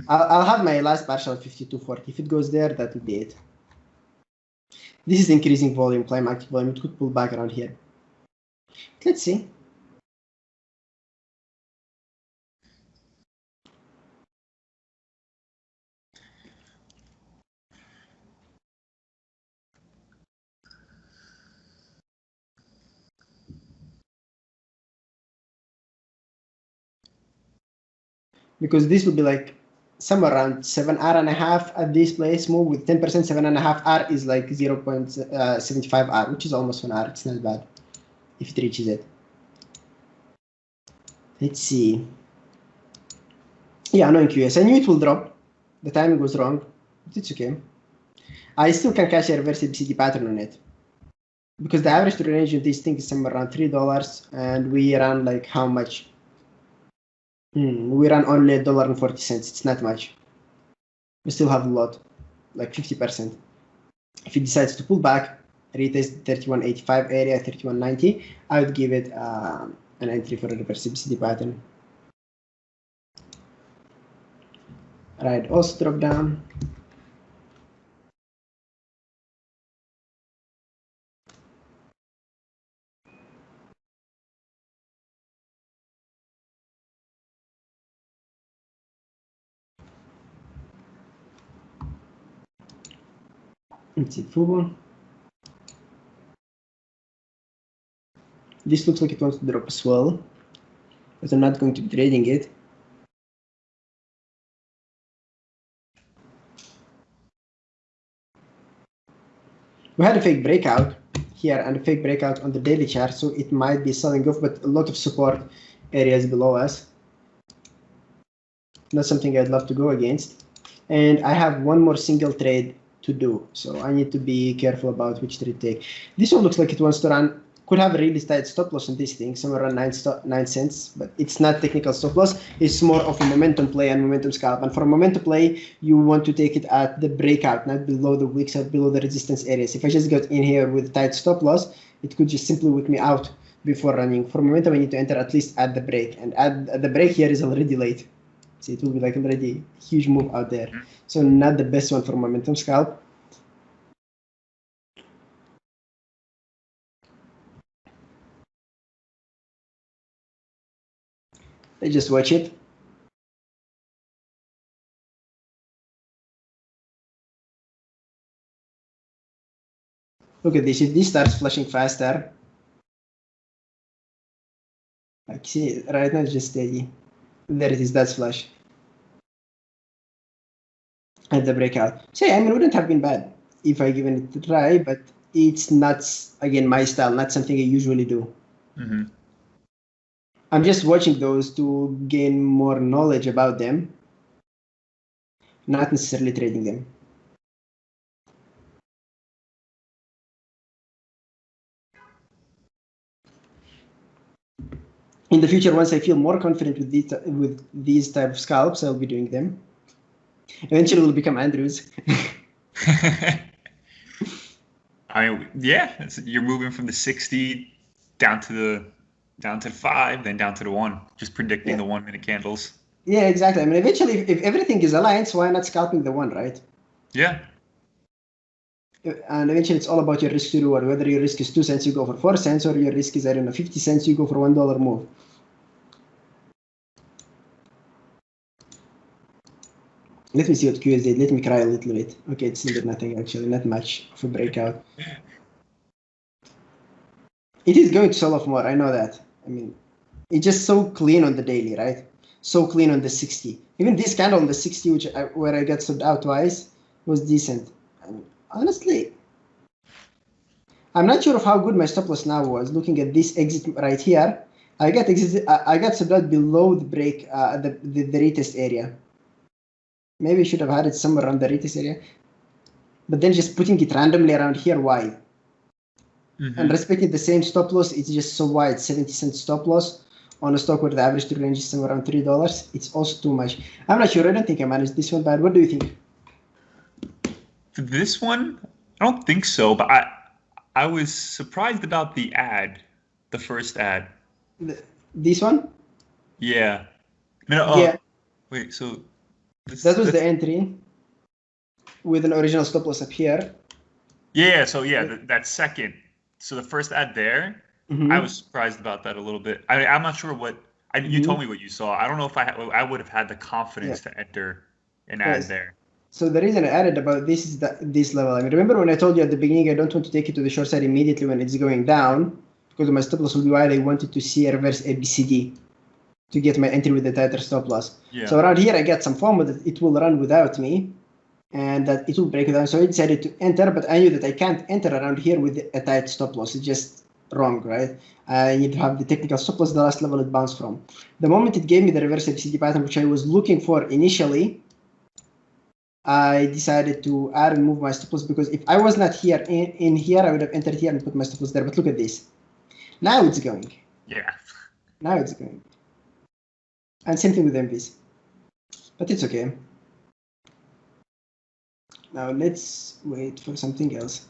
I'll have my last partial at 52.40. If it goes there, that would be it. This is increasing volume, climactic volume. It could pull back around here. Let's see. Because this would be like somewhere around 7R.5 at this place. Move with 10%, 7.5R is like 0.75R, which is almost 1R. It's not bad if it reaches it. Let's see. Yeah, no QS. I knew it will drop. The timing was wrong, but it's okay. I still can catch a reverse ABCD pattern on it. Because the average true range of this thing is somewhere around $3, and we ran like how much? We ran only $1.40. It's not much. We still have a lot, like 50%. If it decides to pull back, retest 31.85 area, 31.90, I would give it an entry for a reverse ABCD pattern. Right, also drop down. Let's see, Fubo. This looks like it wants to drop as well, but I'm not going to be trading it. We had a fake breakout here and a fake breakout on the daily chart, so it might be selling off, but a lot of support areas below us. Not something I'd love to go against. And I have one more single trade to do, so I need to be careful about which trade to take. This one looks like it wants to run. Could have a really tight stop loss on this thing, somewhere around 9 cents, but it's not technical stop loss. It's more of a momentum play and momentum scalp. And for a momentum play, you want to take it at the breakout, not below the wicks or below the resistance areas. If I just got in here with tight stop loss, it could just simply whip me out before running. For momentum, I need to enter at least at the break, and at the break here is already late. So it will be like already a huge move out there. So not the best one for momentum scalp. Let's just watch it. Look at this. If this starts flashing faster, like see right now it's just steady. There it is. That's flash at the breakout. So yeah, I mean, it wouldn't have been bad if I given it a try, but it's not again my style. Not something I usually do. Mm-hmm. I'm just watching those to gain more knowledge about them, not necessarily trading them. In the future, once I feel more confident with these type of scalps, I'll be doing them. Eventually, we'll become Andrews. I mean, yeah, you're moving from the 60 down to the 5, then down to the 1, just predicting the 1 minute candles. Yeah, exactly. I mean, eventually, if everything is aligned, so why not scalping the 1, right? Yeah. And eventually, it's all about your risk to reward. Whether your risk is 2 cents, you go for 4 cents, or your risk is, I don't know, 50 cents, you go for $1 move. Let me see what QS did. Let me cry a little bit. Okay, it's still did nothing actually, not much of a breakout. It is going to sell off more, I know that. I mean, it's just so clean on the daily, right? So clean on the 60. Even this candle on the 60, where I got sold out twice, was decent. I mean, honestly, I'm not sure of how good my stop loss now was. Looking at this exit right here, I got sold out below the break, the retest area. Maybe I should have had it somewhere around the retest area. But then just putting it randomly around here, why? And respecting the same stop loss, it's just so wide, 70 cent stop loss on a stock where the average true range is somewhere around $3, it's also too much. I'm not sure. I don't think I managed this one bad. What do you think? For this one, I don't think so, but I was surprised about the ad, the first ad. This one? Yeah. No, Yeah. wait, so that was the entry with an original stop loss up here. Yeah, so yeah, that second. So the first ad there, I was surprised about that a little bit. I'm not sure what you told me what you saw. I don't know if I would have had the confidence to enter an ad there. So the reason I added about this is this level. I mean, remember when I told you at the beginning I don't want to take it to the short side immediately when it's going down because my stop loss will be wide. I wanted to see a reverse ABCD to get my entry with the tighter stop loss. Yeah. So around here I get some FOMO that it will run without me and that it will break it down. So I decided to enter, but I knew that I can't enter around here with a tight stop loss. It's just wrong, right? I need to have the technical stop loss, the last level it bounced from. The moment it gave me the reverse ABCD pattern, which I was looking for initially, I decided to add and move my stop loss because if I was not here in here, I would have entered here and put my stop loss there. But look at this. Now it's going. Yeah. Now it's going. And same thing with MVs. But it's okay. Now let's wait for something else.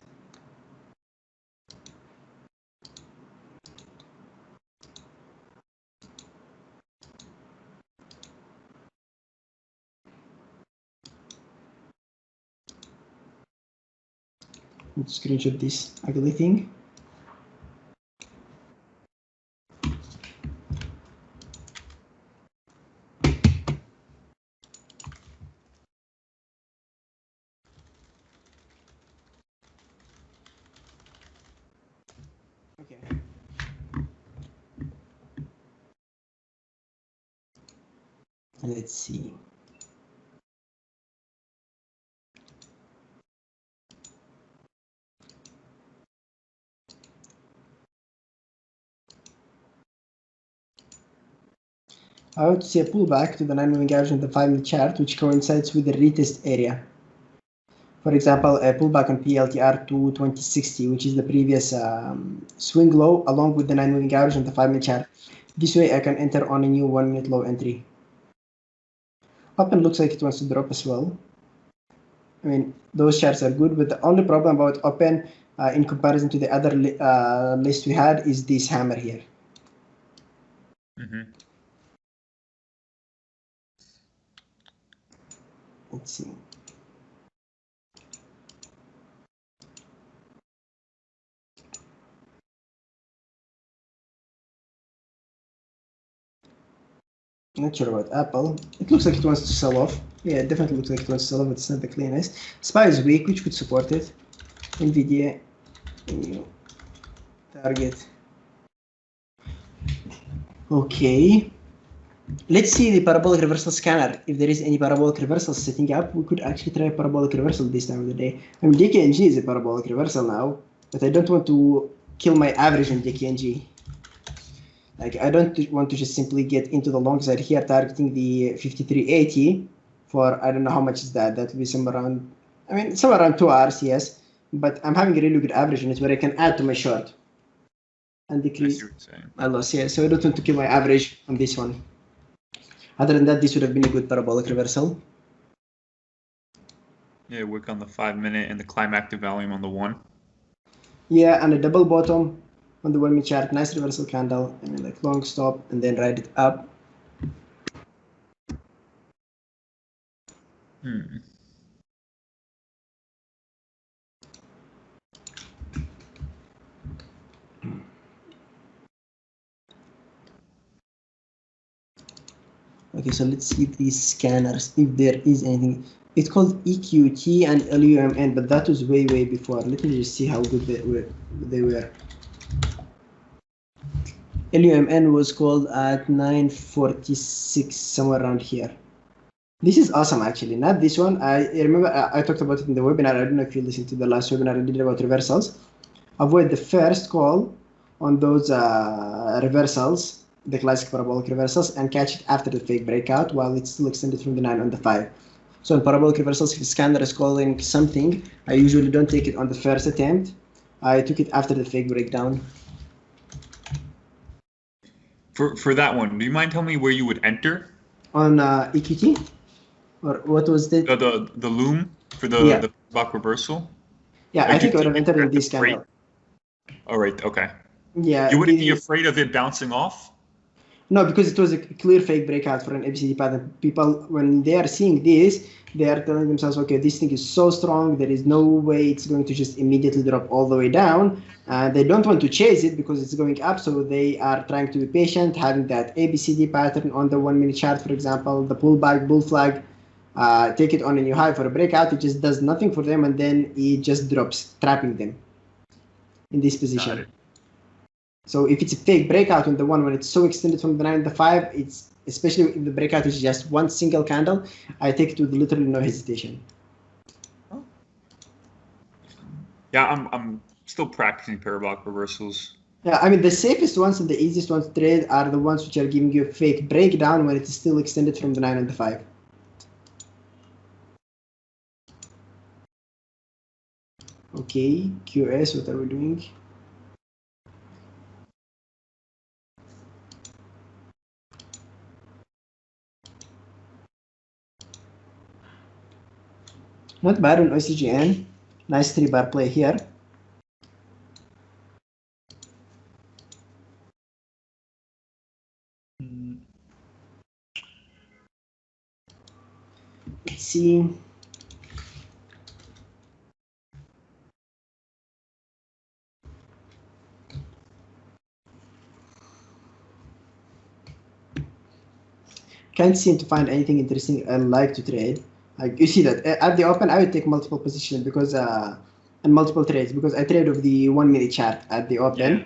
Let's screenshot this ugly thing. Okay. Let's see. I want to see a pullback to the 9-moving average on the 5-minute chart, which coincides with the retest area. For example, a pullback on PLTR to 2060, which is the previous swing low, along with the 9-moving average on the 5-minute chart. This way I can enter on a new 1-minute low entry. Open looks like it wants to drop as well. I mean, those charts are good, but the only problem about Open in comparison to the other list we had is this hammer here. Let's see. Not sure about Apple. It looks like it wants to sell off. Yeah, it definitely looks like it wants to sell off, but it's not the cleanest. SPY is weak, which could support it. NVIDIA, target. Okay. Let's see the parabolic reversal scanner. If there is any parabolic reversal setting up, we could actually try a parabolic reversal this time of the day. I mean, DKNG is a parabolic reversal now, but I don't want to kill my average on DKNG. Like, I don't want to just simply get into the long side here, targeting the 5380 for, I don't know how much is that. That would be somewhere around, I mean, somewhere around 2 hours, yes. But I'm having a really good average on it where I can add to my short and decrease my loss. Yeah, so I don't want to kill my average on this one. Other than that, this would have been a good parabolic reversal. Yeah, work on the 5-minute and the climactic volume on the 1. Yeah, and a double bottom on the 1-minute chart. Nice reversal candle. I mean, like long stop and then ride it up. Okay, so let's see these scanners, if there is anything. It's called EQT and LUMN, but that was way before. Let me just see how good they were. LUMN was called at 946, somewhere around here. This is awesome, actually. Not this one. I remember I talked about it in the webinar. I don't know if you listened to the last webinar I did about reversals. Avoid the first call on those reversals, the classic parabolic reversals, and catch it after the fake breakout while it's still extended from the 9 on the 5. So in parabolic reversals, if the scanner is calling something, I usually don't take it on the first attempt. I took it after the fake breakdown. For that one, do you mind telling me where you would enter On EQT? Or what was that? the loom for Yeah. the block reversal? Yeah, I Like, do think you I would have think entered you're in this afraid? candle. All right, okay. Yeah, You wouldn't be afraid of it bouncing off? no, because it was a clear fake breakout for an ABCD pattern. People, when they are seeing this, they are telling themselves, okay, this thing is so strong, there is no way it's going to just immediately drop all the way down. They don't want to chase it because it's going up, so they are trying to be patient, having that ABCD pattern on the 1 minute chart, for example, the pullback, bull flag, take it on a new high for a breakout. It just does nothing for them, and then it just drops, trapping them in this position. Got it. So if it's a fake breakout on the one when it's so extended from the 9 and the 5, it's especially if the breakout is just one single candle, I take it with literally no hesitation. Yeah, I'm still practicing parabolic reversals. Yeah, I mean the safest ones and the easiest ones to trade are the ones which are giving you a fake breakdown when it's still extended from the 9 and the 5. Okay, QS, what are we doing? Not bad on OCGN. Nice 3-bar play here. Let's see. Can't seem to find anything interesting I like to trade. Like you see that at the open, I would take multiple positions because and multiple trades because I trade of the 1 minute chart at the open. Yeah.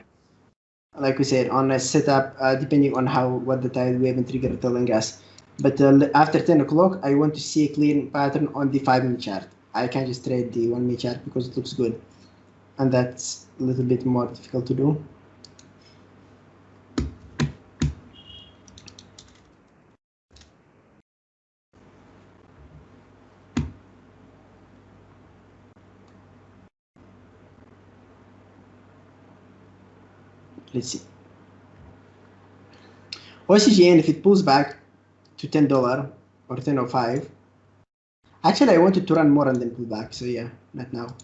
Like we said, on a setup, depending on what the tide wave and trigger are telling us. But after 10 o'clock, I want to see a clean pattern on the 5 minute chart. I can't just trade the 1 minute chart because it looks good, and that's a little bit more difficult to do. Let's see. OCGN, if it pulls back to $10 or 10.05, actually I wanted to run more and then pull back, so yeah, not now.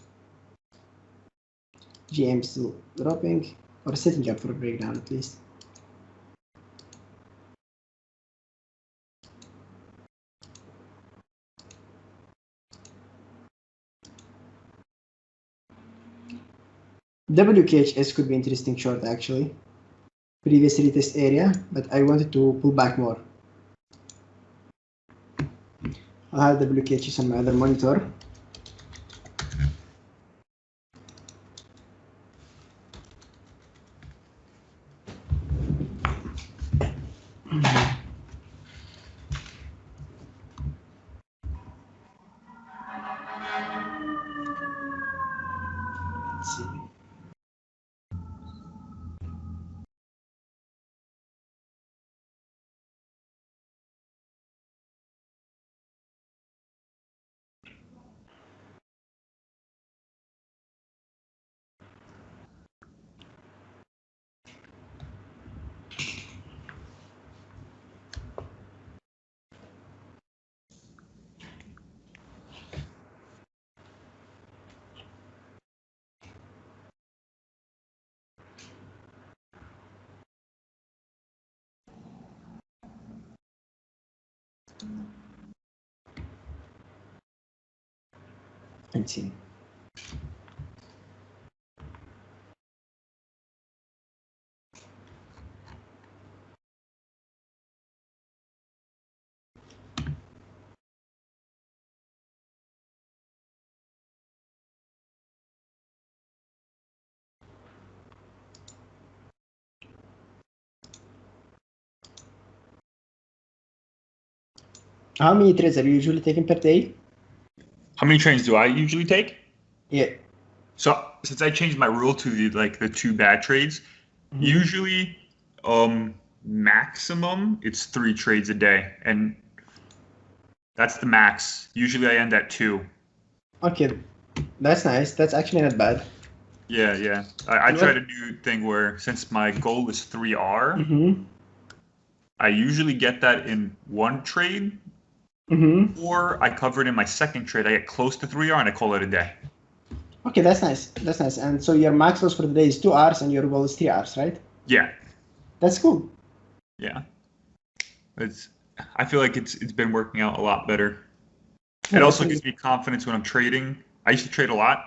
GM still dropping or setting up for a breakdown at least. WKHS could be interesting short actually. Previous retest area, but I wanted to pull back more. I'll have WKHS on my other monitor. Let's see. Let's see. How many trades are you usually taking per day? How many trains do I usually take? Yeah. So since I changed my rule to the 2 bad trades, usually maximum it's 3 trades a day, and that's the max. Usually I end at 2. Okay, that's nice. That's actually not bad. Yeah. I tried a new thing where since my goal is 3R, I usually get that in one trade, or I cover it in my second trade. I get close to 3R and I call it a day. Okay, that's nice. That's nice. And so your max loss for the day is 2 hours and your goal is 3 hours, right? Yeah. That's cool. Yeah. I feel like it's been working out a lot better. It also gives me confidence when I'm trading. I used to trade a lot.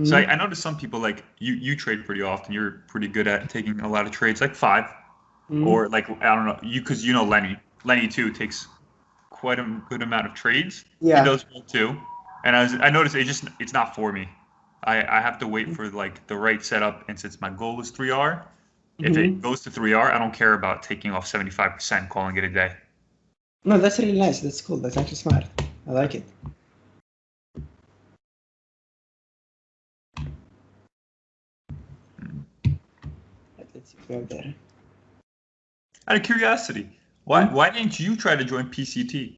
So I noticed some people like you trade pretty often. You're pretty good at taking a lot of trades, like 5. Or like, I don't know, because you know Lenny. Lenny too takes quite a good amount of trades. Yeah. He does well too. And I noticed it's not for me. I have to wait for like the right setup, and since my goal is 3R, if it goes to 3R, I don't care about taking off 75%, calling it a day. No, that's really nice. That's cool. That's actually smart. I like it. Let's go there. Out of curiosity, why didn't you try to join PCT?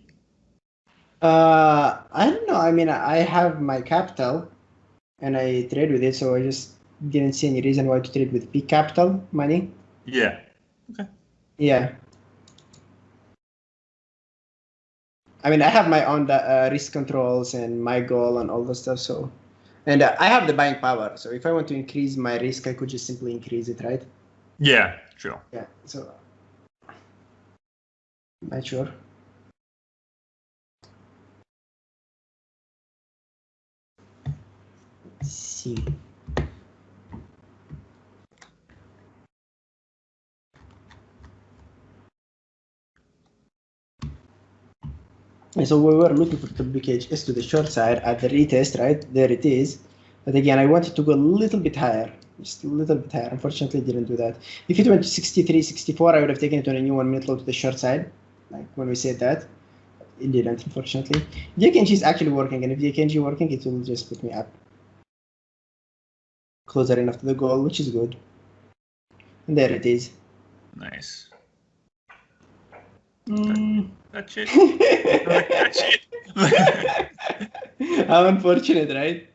I don't know. I mean, I have my capital, and I trade with it, so I just didn't see any reason why to trade with big capital money. Yeah. Okay. Yeah. I mean, I have my own risk controls and my goal and all the stuff. So, and I have the buying power. So if I want to increase my risk, I could just simply increase it, right? Yeah, true. Yeah. So, not sure. Let's see. And so we were looking for the BKHS to the short side at the retest, right? There it is. But again, I wanted to go a little bit higher, just a little bit higher. Unfortunately, didn't do that. If it went to 63, 64, I would have taken it on a new 1 minute low to the short side, like when we said that. It didn't, unfortunately. DKNG is actually working, and if DKNG working, it will just put me up closer enough to the goal, which is good. And there it is. Nice. That's it. How unfortunate, right?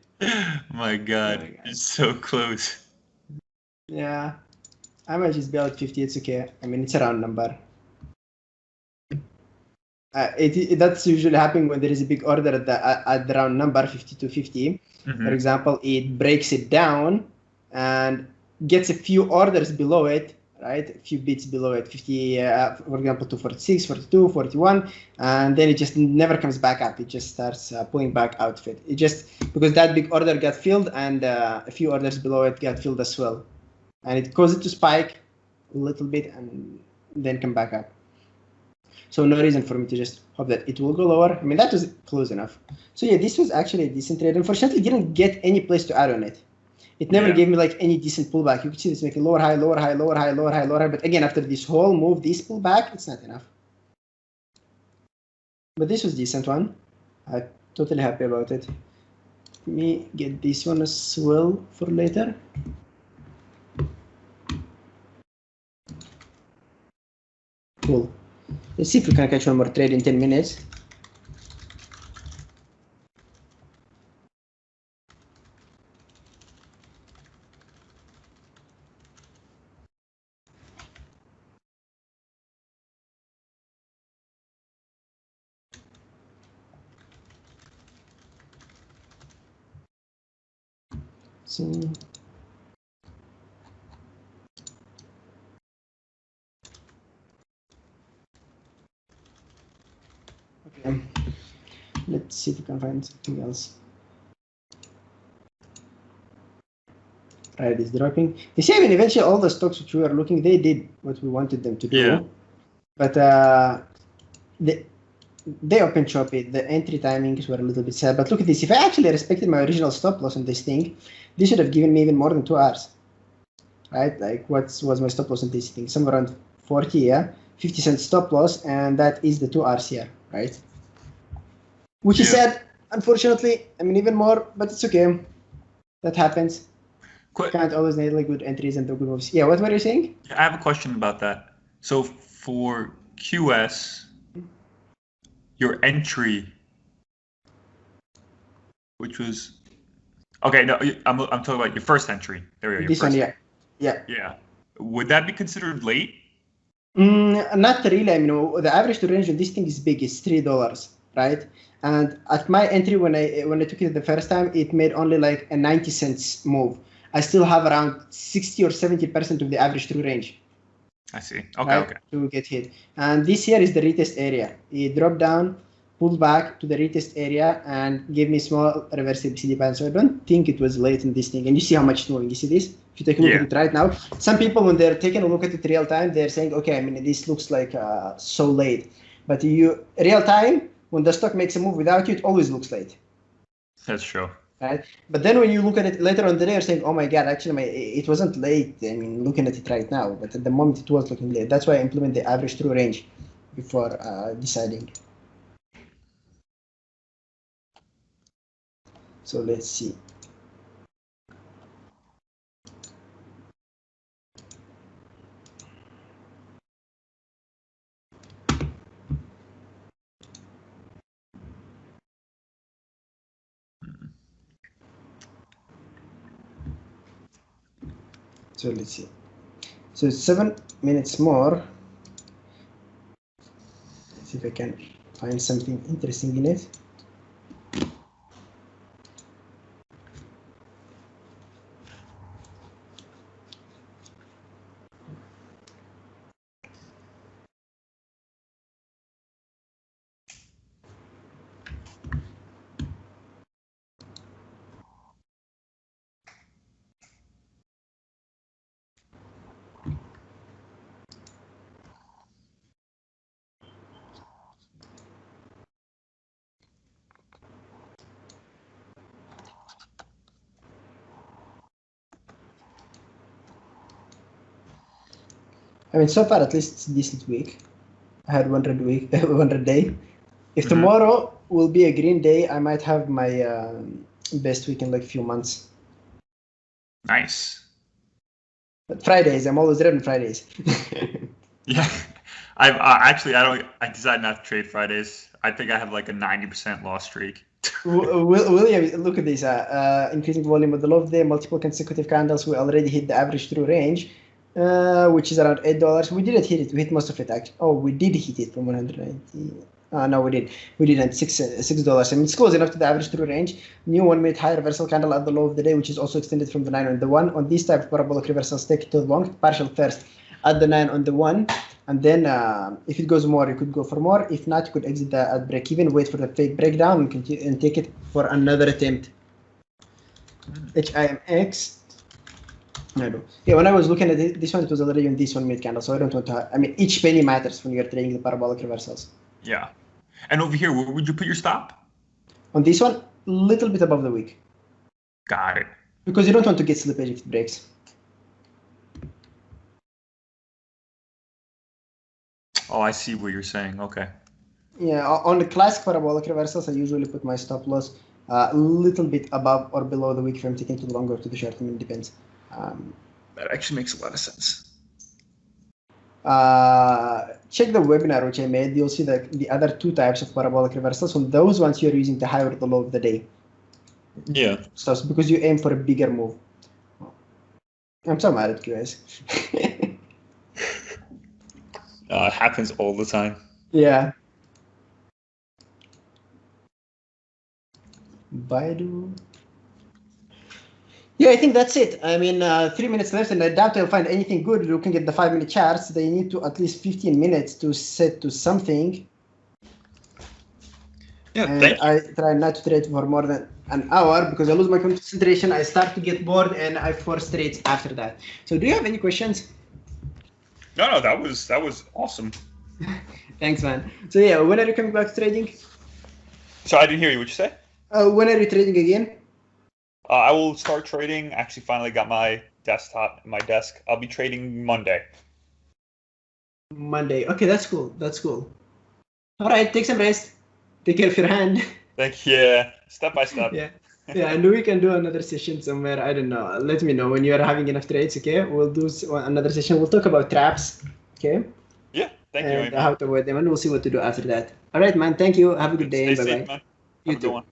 My God, it's so close. Yeah, I might just be out 50. It's okay. I mean, it's a round number. That's usually happening when there is a big order at the round number 50 to 50. For example, it breaks it down and gets a few orders below it, right? A few bits below it, 50, for example, 246, 42, 41, and then it just never comes back up. It just starts pulling back out of it. It just, because that big order got filled and a few orders below it got filled as well. And it causes it to spike a little bit and then come back up. So no reason for me to just hope that it will go lower. I mean, that was close enough. So yeah, this was actually a decent trade. Unfortunately, didn't get any place to add on it. It never gave me like any decent pullback. You could see this making lower high, lower high, lower high, lower high, lower high. But again, after this whole move, this pullback, it's not enough. But this was a decent one. I'm totally happy about it. Let me get this one as well for later. Cool. Let's see if we can catch one more trade in 10 minutes. So, okay. Let's see if we can find something else. Right, it's dropping. You see, I mean, eventually all the stocks which we were looking, they did what we wanted them to do. Yeah. But they opened choppy. The entry timings were a little bit sad. But look at this. If I actually respected my original stop loss on this thing, this should have given me even more than 2 hours. Right? Like, what was my stop loss on this thing? Somewhere around 40, yeah? 50 cent stop loss, and that is the 2 hours here, right? Which is sad, unfortunately. I mean, even more, but it's okay. That happens. Can't always nail like good entries and the good moves. Yeah, what were you saying? I have a question about that. So for QS, your entry, which was okay. No, I'm talking about your first entry. There we go. This one, yeah. Yeah. Would that be considered late? Not really. I mean, the average to range on this thing is big. It's $3, right? And at my entry, when I took it the first time, it made only like a 90 cents move. I still have around 60 or 70% of the average true range. I see. Okay, right, okay. To get hit. And this here is the retest area. It dropped down, pulled back to the retest area, and gave me small reverse ABCD pattern. So I don't think it was late in this thing. And you see how much it's moving. You see this? If you take a look at it right now, some people, when they're taking a look at it real time, they're saying, okay, I mean, this looks like so late. But real time, when the stock makes a move without you, it always looks late. That's true. Right? But then when you look at it later on the day, you're saying, oh my God, actually, it wasn't late. I mean, looking at it right now, but at the moment it was looking late. That's why I implement the average true range before deciding. So let's see. So let's see. So it's 7 minutes more. Let's see if I can find something interesting in it. I mean, so far at least it's a decent week. I had 100 week, 100 day. If tomorrow will be a green day, I might have my best week in like a few months. Nice. But Fridays, I'm always red on Fridays. Yeah, I decided not to trade Fridays. I think I have like a 90% loss streak. William, look at this. Increasing volume of the low of the day, multiple consecutive candles. We already hit the average true range, which is around $8. We didn't hit it. We hit most of it actually. Oh, we did hit it from 190. No, we did. We didn't. $6. I mean, it's close enough to the average true range. New 1 minute high reversal candle at the low of the day, which is also extended from the 9 on the 1. On this type of parabolic reversals, take it to the long, partial first at the 9 on the 1. And then if it goes more, you could go for more. If not, you could exit at break even, wait for the fake breakdown, and continue and take it for another attempt. HIMX. No. Yeah, when I was looking at it, this one, it was already on this 1 minute candle, so I don't want to. I mean, each penny matters when you're trading the parabolic reversals. Yeah. And over here, where would you put your stop? On this one, a little bit above the wick. Got it. Because you don't want to get slippage if it breaks. Oh, I see what you're saying. Okay. Yeah, on the classic parabolic reversals, I usually put my stop loss a little bit above or below the wick if I'm taking to the long or to the short. I mean, it depends. That actually makes a lot of sense. Check the webinar which I made. You'll see the other two types of parabolic reversals. On those ones, you're using the high or the low of the day. Yeah. So it's because you aim for a bigger move. I'm so mad at you guys. It happens all the time. Yeah. Baidu. Yeah, I think that's it. I mean, 3 minutes left, and I doubt I'll find anything good looking at the 5 minute charts. They need to at least 15 minutes to set to something. Yeah, and I try not to trade for more than an hour because I lose my concentration. I start to get bored, and I force trades after that. So, do you have any questions? No, that was awesome. Thanks, man. So yeah, when are you coming back to trading? So I didn't hear you. What'd you say? When are you trading again? I will start trading. Actually, finally got my desktop, my desk. I'll be trading Monday. Monday. Okay, that's cool. That's cool. All right, take some rest. Take care of your hand. Thank you. Yeah, step by step. Yeah. Yeah, and we can do another session somewhere. I don't know. Let me know when you are having enough trades, okay? We'll do another session. We'll talk about traps, okay? Yeah, thank you. And how to avoid them, and we'll see what to do after that. All right, man. Thank you. Have a good day. Stay Bye-bye. safe, man. You Have a good too. one.